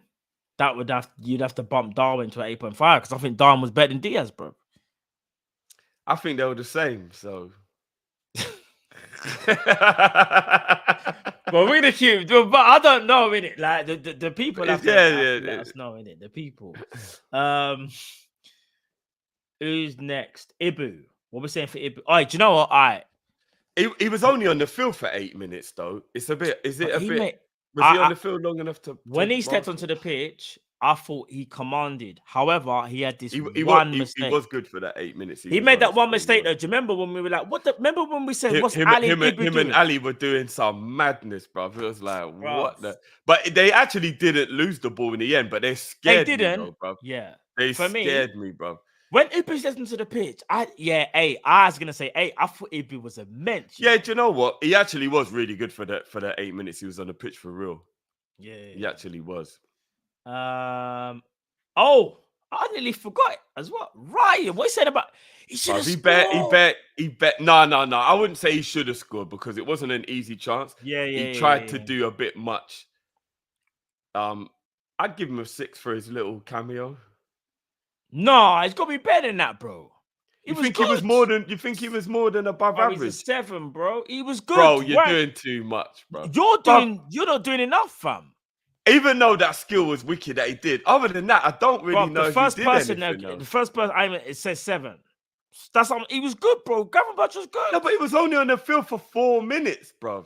you'd have to bump Darwin to an 8.5 because I think Darwin was better than Diaz, bro. I think they were the same. So, but we're gonna keep. But I don't know, innit? Like the people have to let us know, innit? The people. Who's next? Ibu. What we're saying for Ibu? All right, do you know what? All right. He was only on the field for 8 minutes, though. It's a bit. Was he on the field long enough to? When he stepped onto the pitch, I thought he commanded. However, he had this one mistake. He was good for that 8 minutes. He made that one mistake, though. Do you remember when we were like, remember when we said, what's him and Ali were doing some madness, bro. It was like, what the? But they actually didn't lose the ball in the end, but they scared me, though, bro. Yeah. They scared me, bro. When Ibu stepped into the pitch, I was gonna say 8. I thought Ibu was immense. Yeah, do you know what? He actually was really good for the 8 minutes he was on the pitch for real. Yeah. He actually was. I nearly forgot as well. Ryan, what he said about he should have scored. He bet. No. I wouldn't say he should have scored because it wasn't an easy chance. He tried to do a bit much. I'd give him a 6 for his little cameo. No, it's got to be better than that, bro. He You was think good. he was more than? You think he was more than above Bro, he's a average? 7, bro. He was good. Bro, you're Why- doing too much, bro. You're not doing enough, fam. Even though that skill was wicked that he did, other than that, I don't really Bro, know the if he first did person, anything else. the first person, it says 7. That's he was good, bro. Gravenberch was good. No, but he was only on the field for 4 minutes, bro.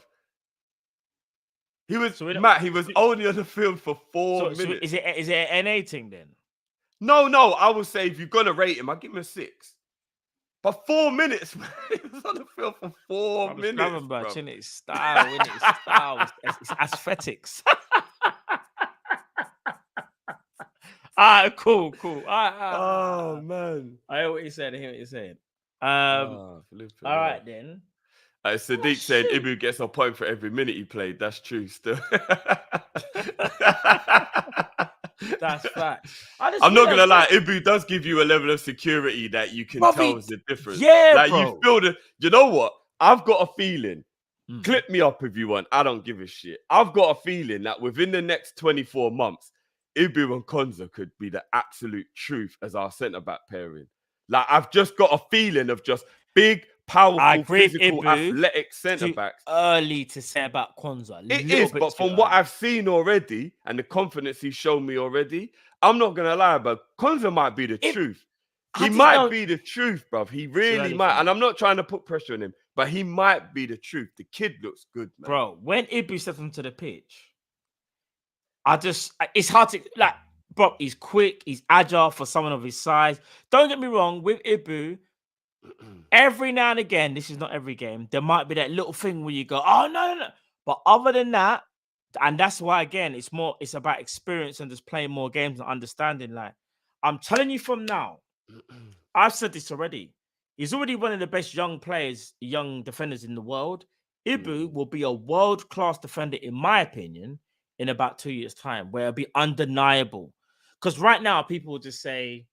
He was He was only on the field for 4 minutes. So is it an NA thing then? No, I would say if you're gonna rate him, I'd give him a 6. But 4 minutes, man. He was on the field for 4 minutes. Gravenberch, in its style, in its style, it's aesthetics. Alright, cool. Oh man. I hear what you're saying. All Alright then. Sadiq said Ibu gets a point for every minute he played. That's true still. That's fact. I'm not gonna lie, Ibu does give you a level of security that you can tell is the difference. Yeah, like bro. You feel you know what? I've got a feeling. Clip me up if you want. I don't give a shit. I've got a feeling that within the next 24 months, Ibu and Kwanzaa could be the absolute truth as our centre-back pairing. Like, I've just got a feeling of just big, powerful, physical, athletic centre-backs. Early to say about Kwanzaa. It is, but from what I've seen already and the confidence he's shown me already, I'm not going to lie, but Kwanzaa might be the truth. He might be the truth, bruv. He really might. And I'm not trying to put pressure on him, but he might be the truth. The kid looks good, man. Bro, when Ibu steps onto the pitch, it's hard to, like, bro, he's quick, he's agile for someone of his size. Don't get me wrong, with Ibu, every now and again, this is not every game, there might be that little thing where you go, oh, no. But other than that, and that's why, again, it's about experience and just playing more games and understanding. Like, I'm telling you from now, I've said this already. He's already one of the best young defenders in the world. Ibu will be a world-class defender, in my opinion, in about 2 years' time, where it'll be undeniable. Because right now, people will just say,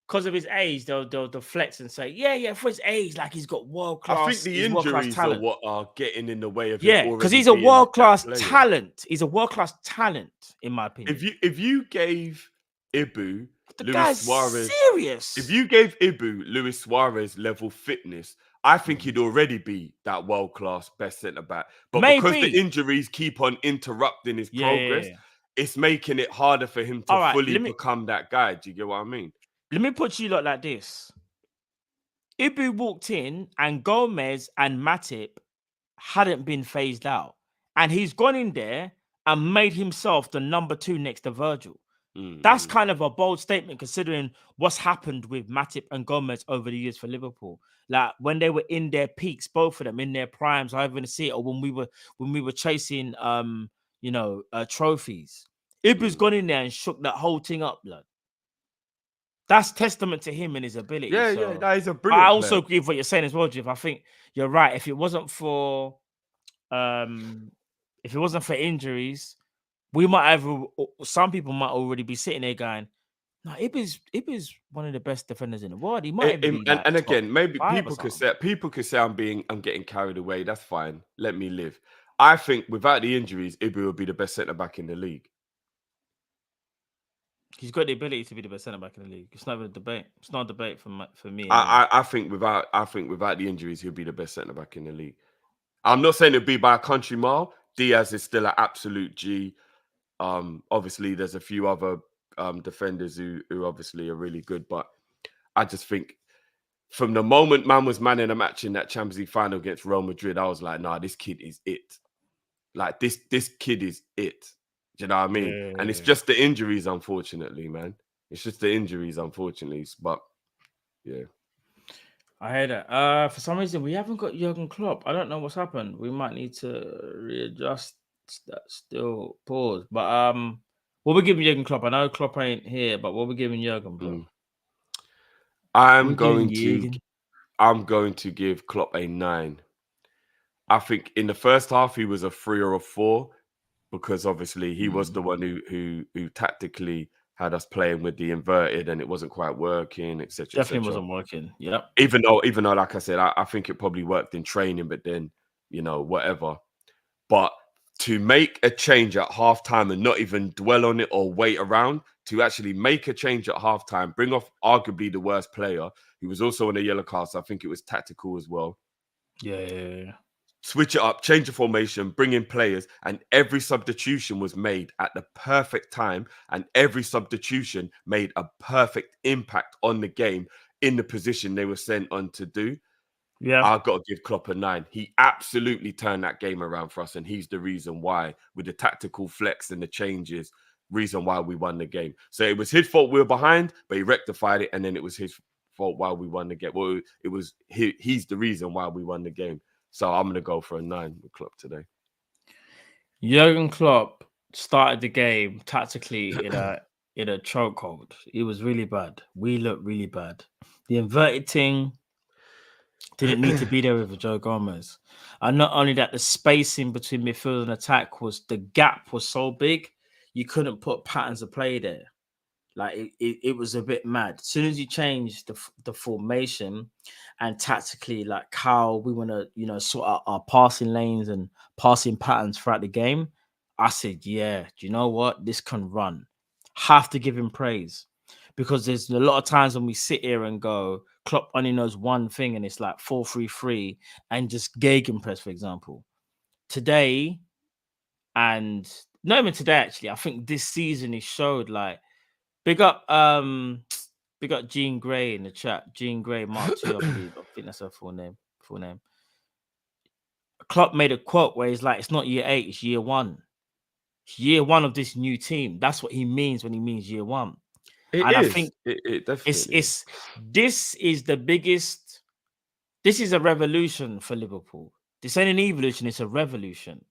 because of his age, they'll flex and say, yeah, for his age, like he's got world-class. I think the injuries are what are getting in the way of him. Yeah, because he's a world-class talent. He's a world-class talent, in my opinion. If you gave Ibu, Luis Suarez, serious. If you gave Ibu Luis Suarez level fitness, I think he'd already be that world-class best centre-back. But because the injuries keep on interrupting his progress, it's making it harder for him to fully become that guy. Do you get what I mean? Let me put you like this. Ibu walked in and Gomez and Matip hadn't been phased out. And he's gone in there and made himself the number 2 next to Virgil. That's kind of a bold statement considering what's happened with Matip and Gomez over the years for Liverpool. Like when they were in their peaks, both of them in their primes, however you want to see it, or when we were chasing trophies. Ibu's gone in there and shook that whole thing up, blood. That's testament to him and his ability. That is a brilliant. I also agree with what you're saying as well, Jeff. I think you're right. If it wasn't for injuries, we might have. Some people might already be sitting there going, "No, Ibu's one of the best defenders in the world. He might even be and again, maybe people could say I'm getting carried away. That's fine. Let me live. I think without the injuries, Ibu would be the best centre back in the league. He's got the ability to be the best centre back in the league. It's not even a debate. It's not a debate for me. I think without the injuries, he'll be the best centre back in the league. I'm not saying it'll be by a country mile. Diaz is still an absolute G. Obviously, there's a few other defenders who obviously are really good, but I just think from the moment man was manning a match in that Champions League final against Real Madrid, I was like, nah, this kid is it. Like this kid is it. Do you know what I mean? Yeah. And it's just the injuries, unfortunately, man. It's just the injuries, unfortunately. But yeah. I heard that. For some reason, we haven't got Jurgen Klopp. I don't know what's happened. We might need to readjust that. Still pause. But what we giving Jurgen Klopp? I know Klopp ain't here, but what we giving Jurgen, bro? I'm going to give Klopp a 9. I think in the first half he was a 3 or a 4. Because obviously he was the one who tactically had us playing with the inverted and it wasn't quite working, etc. Definitely wasn't working. Yep. Even though, like I said, I think it probably worked in training, but then whatever. But to make a change at halftime and not even dwell on it or wait around, to actually make a change at halftime, bring off arguably the worst player, who was also on a yellow card, so I think it was tactical as well. Yeah. Switch it up, change the formation, bring in players, and every substitution was made at the perfect time, and every substitution made a perfect impact on the game in the position they were sent on to do. Yeah. I've got to give Klopp a 9. He absolutely turned that game around for us, and he's the reason why, with the tactical flex and the changes, reason why we won the game. So it was his fault we were behind, but he rectified it, and then it was his fault why we won the game. Well, it was he's the reason why we won the game. So I'm going to go for a 9 with Klopp today. Jurgen Klopp started the game tactically in a chokehold. It was really bad. We looked really bad. The inverted thing didn't need to be there with Joe Gomez. And not only that, the spacing between midfield and attack the gap was so big, you couldn't put patterns of play there. Like it was a bit mad. As soon as you change the formation and tactically, like how we want to, sort out our passing lanes and passing patterns throughout the game, I said, yeah, do you know what? This can run. Have to give him praise, because there's a lot of times when we sit here and go, Klopp only knows one thing, and it's like 4-3-3 and just gegenpress, for example. Today, and not even today, actually, I think this season he showed like. Big up Jean Grey in the chat. Jean Grey, Mark 2, I believe. I think that's her full name. Klopp made a quote where he's like, it's not year 8, it's year 1. It's year 1 of this new team. That's what he means when he means year 1. I think it definitely this is the biggest. This is a revolution for Liverpool. This ain't an evolution, it's a revolution.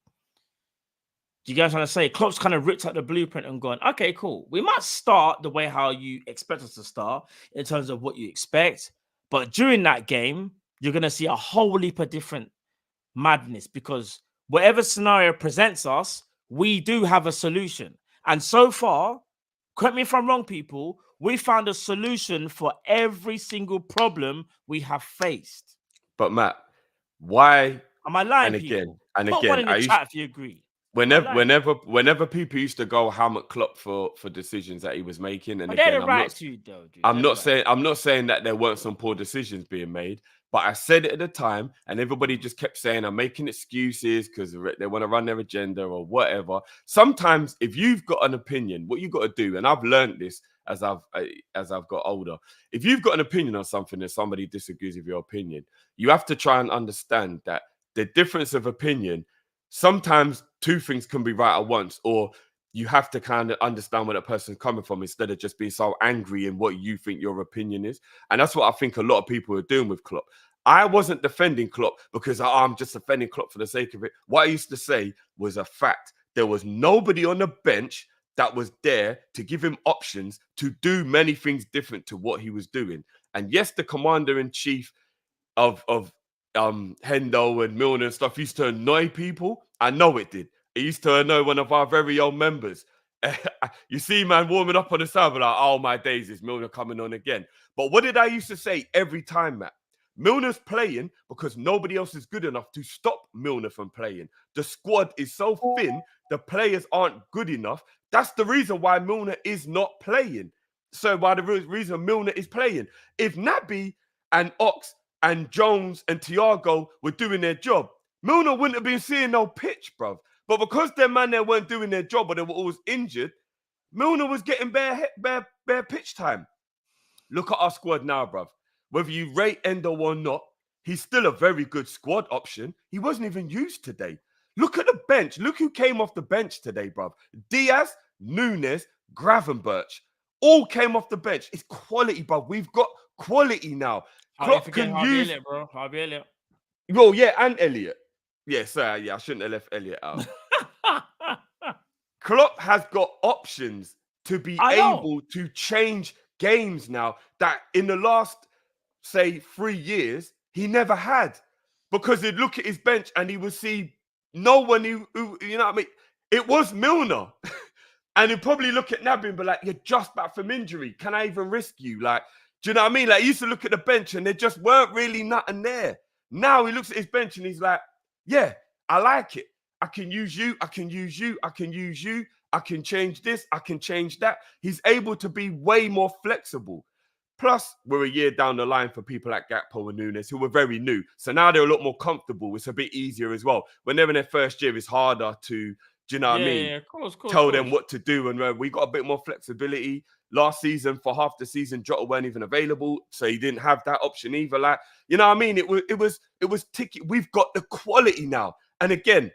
Do you guys want to say Klopp's kind of ripped out the blueprint and gone, okay, cool. We might start the way how you expect us to start in terms of what you expect. But during that game, you're going to see a whole heap of different madness, because whatever scenario presents us, we do have a solution. And so far, correct me if I'm wrong, people, we found a solution for every single problem we have faced. But Matt, why? Am I lying, and people? again, Put one in the chat if you agree. Whenever people used to go ham at Klopp for decisions that he was making, and again, I'm not saying that there weren't some poor decisions being made, but I said it at the time, and everybody just kept saying I'm making excuses because they want to run their agenda or whatever. Sometimes, if you've got an opinion, what you got to do, and I've learned this as I've got older, if you've got an opinion on something and somebody disagrees with your opinion, you have to try and understand that the difference of opinion. Sometimes two things can be right at once, or you have to kind of understand where that person's coming from instead of just being so angry in what you think your opinion is. And that's what I think a lot of people are doing with Klopp. I wasn't defending Klopp because I'm just defending Klopp for the sake of it. What I used to say was a fact. There was nobody on the bench that was there to give him options to do many things different to what he was doing. And yes, the commander-in-chief of Hendo and Milner and stuff used to annoy people. I know it did. It used to annoy one of our very own members. You see, man, warming up on the side, like, oh, my days, is Milner coming on again? But what did I used to say every time, Matt? Milner's playing because nobody else is good enough to stop Milner from playing. The squad is so thin, the players aren't good enough. That's the reason why Milner is not playing. So why the reason Milner is playing. If Naby and Ox and Jones and Thiago were doing their job, Milner wouldn't have been seeing no pitch, bruv. But because their man there weren't doing their job or they were always injured, Milner was getting bare pitch time. Look at our squad now, bruv. Whether you rate Endo or not, he's still a very good squad option. He wasn't even used today. Look at the bench. Look who came off the bench today, bruv. Diaz, Nunes, Gravenberch, all came off the bench. It's quality, bruv. We've got quality now. Klopp can use... Elliott, bro. Harvey Elliott. Well, yeah, and Elliott. Yeah, sorry, yeah, I shouldn't have left Elliott out. Klopp has got options to be able to change games now that in the last, say, 3 years, he never had. Because he'd look at his bench and he would see no one who you know what I mean? It was Milner. And he'd probably look at Naby and be like, you're just back from injury. Can I even risk you? Like, do you know what I mean? Like, he used to look at the bench and there just weren't really nothing there. Now he looks at his bench and he's like, yeah, I like it. I can use you. I can use you. I can use you. I can change this, I can change that. He's able to be way more flexible. Plus, we're a year down the line for people like Gakpo and Nunes, who were very new. So now they're a lot more comfortable. It's a bit easier as well. When they're in their first year, it's harder to, do you know what I mean? Yeah, of course. Tell them what to do. And we got a bit more flexibility. Last season, for half the season, Jota weren't even available. So he didn't have that option either. Like, you know what I mean? It was ticky. We've got the quality now. And again,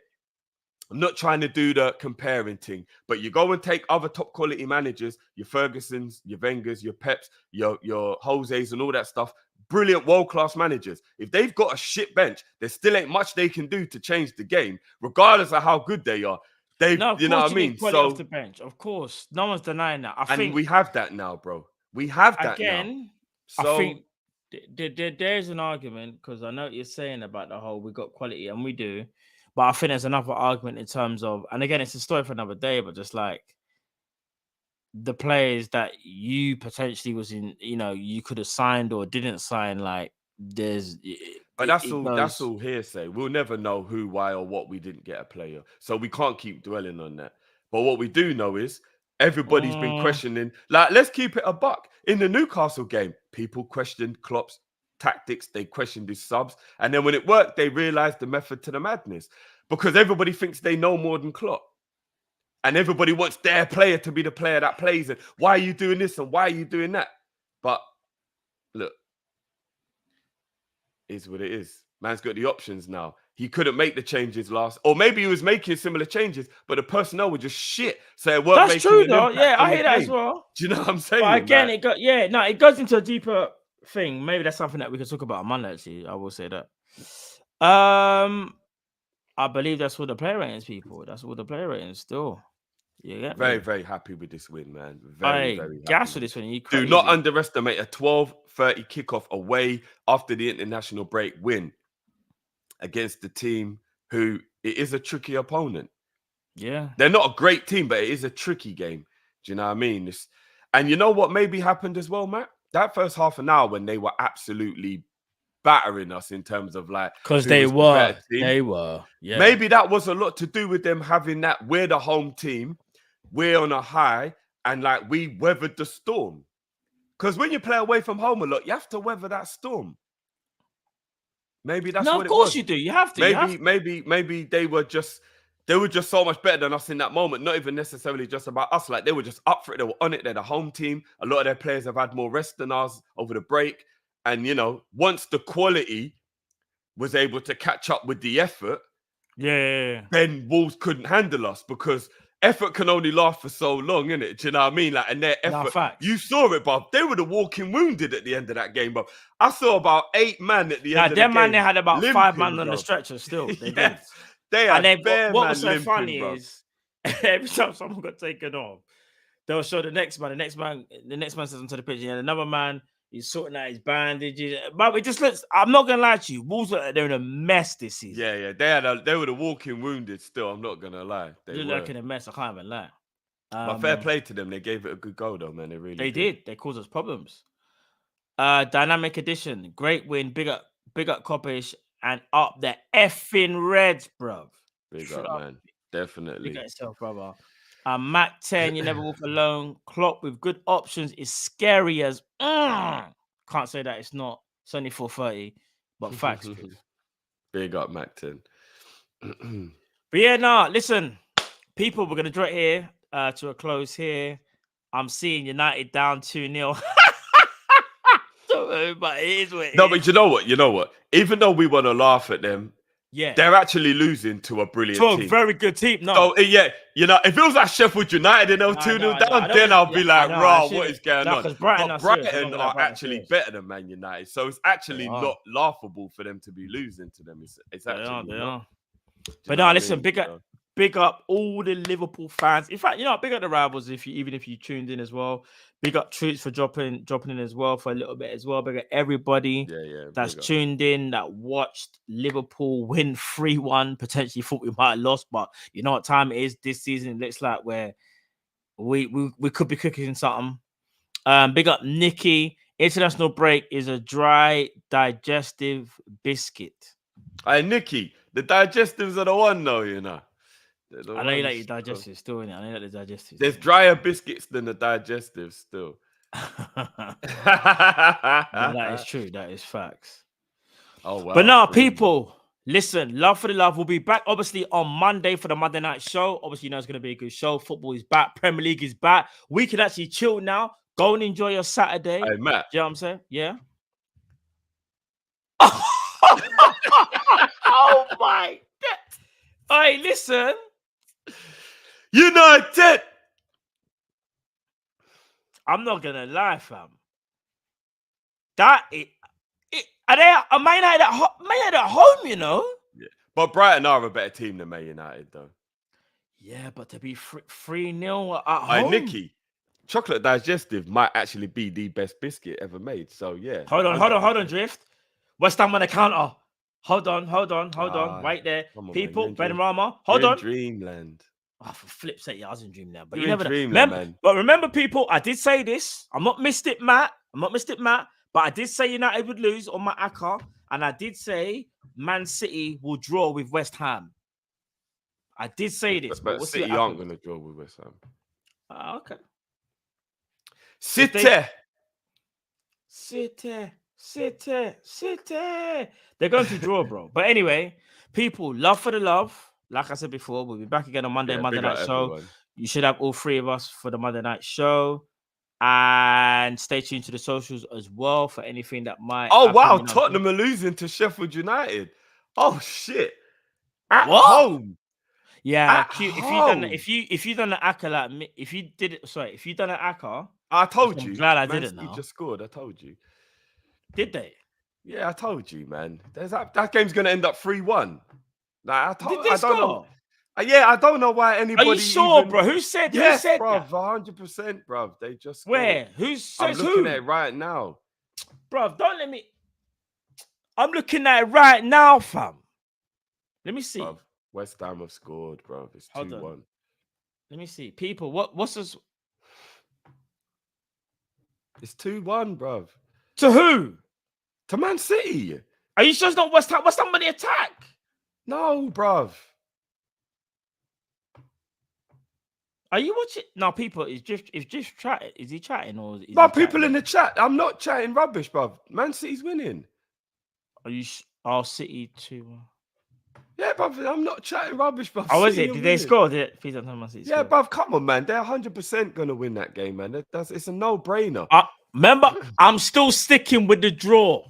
I'm not trying to do the comparing thing, but you go and take other top quality managers, your Fergusons, your Wengers, your Peps, your Jose's and all that stuff, brilliant world-class managers. If they've got a shit bench, there still ain't much they can do to change the game, regardless of how good they are. You know what I mean? So off the bench, of course, no one's denying that. I think we have that now, bro. We have that again. Now. So, I think there's an argument, because I know what you're saying about the whole we got quality, and we do. But I think there's another argument in terms of, and again, it's a story for another day, but just like the players that you potentially was in, you could have signed or didn't sign, like but that's all hearsay. We'll never know who, why, or what we didn't get a player. So we can't keep dwelling on that. But what we do know is everybody's been questioning, like, let's keep it a buck. In the Newcastle game, people questioned Klopp's tactics, they questioned his subs, and then when it worked, they realized the method to the madness, because everybody thinks they know more than Klopp, and everybody wants their player to be the player that plays, and why are you doing this and why are you doing that? But look, is what it is. Man's got the options now. He couldn't make the changes last, or maybe he was making similar changes, but the personnel were just shit, so it weren't. That's true though. Yeah, I hear that as well. Do you know what I'm saying? But again, it goes into a deeper thing. Maybe that's something that we could talk about on Monday. Actually, I will say that. I believe that's what the player ratings, people. That's what the player ratings still. Yeah, very, very happy with this win, man. Very happy. Gas for this win. Do not underestimate a 12:30 kickoff away after the international break win against the team who it is a tricky opponent. Yeah, they're not a great team, but it is a tricky game. Do you know what I mean? And you know what maybe happened as well, Matt? That first half an hour when they were absolutely battering us in terms of like, because they were, yeah. Maybe that was a lot to do with them having that. We're the home team, we're on a high, and like we weathered the storm. Because when you play away from home a lot, you have to weather that storm. Maybe that's what it was. No, of course you do. You have to. Maybe they were just so much better than us in that moment. Not even necessarily just about us. Like, they were just up for it. They were on it. They're the home team. A lot of their players have had more rest than us over the break. And, once the quality was able to catch up with the effort, then Wolves couldn't handle us, because effort can only last for so long, innit? Do you know what I mean? Like, and their effort, you saw it, bruv. They were the walking wounded at the end of that game, bruv. I saw about 8 men at the end of the game. They had about limping, 5 men on the stretcher still. They did. They had what was so limping, funny bro. is every time someone got taken off, they'll show the next man. The next man says onto the pitch, and another man is sorting out his bandages. But it just looks. I'm not gonna lie to you, Wolves they're in a mess this season. Yeah. They were the walking wounded. Still, I'm not gonna lie. They look like in a mess. I can't even lie. But fair play to them. They gave it a good go, though, man. They did. They caused us problems. Dynamic addition, great win. Big up, Kop-Ish, and up the effing Reds, bruv. Big up, man. Definitely. Big up yourself, brother. Mac 10, you never walk alone. Klopp with good options is scary as. Can't say that it's not. It's only 4:30, but facts. Big up, Mac 10. But yeah, listen, people, we're gonna draw it here to a close here. I'm seeing United down 2-0. But it is what it is. But you know what? Even though we want to laugh at them, they're actually losing to a brilliant team. To a very good team. No. So, if it was like Sheffield United and they were 2-0 down, then I'll be like, what is going on? But Brighton are actually better than Man United. So it's actually not laughable for them to be losing to them. It's actually they are. But no, listen, big up all the Liverpool fans. In fact, big up the rivals even if you tuned in as well. Big up Troops for dropping in as well for a little bit as well. Big up everybody that's tuned in, that watched Liverpool win 3-1. Potentially thought we might have lost, but you know what time it is this season. It looks like where we could be cooking something. Big up Nikki. International break is a dry digestive biscuit. Hey, Nikki, the digestives are the one though, They're the I know you ones like your still. digestive still, innit? I know you like the digestive. There's drier biscuits than the digestive still. No, that is true. That is facts. Oh wow! But now, 3-1. people, listen. Love for the love. We'll be back, obviously, on Monday for the Monday night show. Obviously, you know it's going to be a good show. Football is back. Premier League is back. We can actually chill now. Go and enjoy your Saturday. Hey Matt, Do you know what I'm saying? Yeah. Oh my God. Hey, listen. United. I'm not gonna lie, fam. That are they? Are Man United at home? You know. Yeah. But Brighton are a better team than Man United, though. Yeah, but to be 3-0 at Hey, home. Nicky, chocolate digestive might actually be the best biscuit ever made. So yeah. Hold on, Drift. West Ham on the counter. Hold on. Right there. Come on, People, man, you're in Benrahma. Hold on. Dreamland. Oh, for flip's sake, yeah, I was in Dreamland. But You're you in never know. Dreamland, man. But remember, people, I did say this. I'm not missed it, Matt. But I did say United would lose on my ACCA. And I did say Man City will draw with West Ham. I did say this. But we'll see City what aren't happens. going to draw with West Ham. Okay. City. They're going to draw, bro. But anyway, people, love for the love. Like I said before, we'll be back again on Monday Big night up show. everyone. You should have all three of us for the Monday night show. And stay tuned to the socials as well for anything that might. Oh happen, wow, you know. Tottenham are losing to Sheffield United. Oh shit. At What? home. Yeah, At Q, home. if you done the ACCA like me, if you done an ACCA, I told I'm you. glad I Man didn't City now. just scored. I told you. Did they? Yeah, I told you, man. That game's gonna end up 3-1. Like, Did they I score? don't know. Yeah, I don't know why anybody. Are you sure, even... bro? Who said? Yes, who said bro, that? 100%, bro. They just scored. Where? I'm Says looking who? at it right now, Bro, don't let me. I'm looking at it right now, fam. Let me see. Bruv. West Ham have scored, bro. It's Hold on. 2-1. Let me see. People, what's this? It's 2-1, bro. To who? To Man City. Are you sure it's not West Ham? West Ham on the attack? No, bruv. Are you watching? No, people, is just chatting. Is he chatting or is he But people chatting? in the chat, I'm not chatting rubbish, bruv. Man City's winning. Are you? City 2-1. Yeah, bruv, I'm not chatting rubbish, bruv. Oh, is City it? are Did they winning. score? Did it? Please don't tell me City Yeah, scored. bruv, come on, man. They're 100% going to win that game, man. It's a no-brainer. Remember, I'm still sticking with the draw.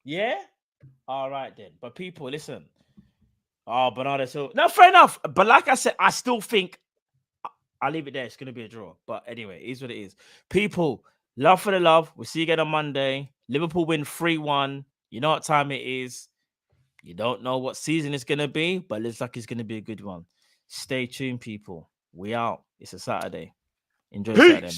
Yeah? All right, then. But people, listen. Oh, Bernardo Silva. No, fair enough. But like I said, I still think I'll leave it there. It's going to be a draw. But anyway, it is what it is. People, love for the love. We'll see you again on Monday. Liverpool win 3-1. You know what time it is. You don't know what season it's going to be, but it looks like it's going to be a good one. Stay tuned, people. We out. It's a Saturday. Enjoy Saturday, man.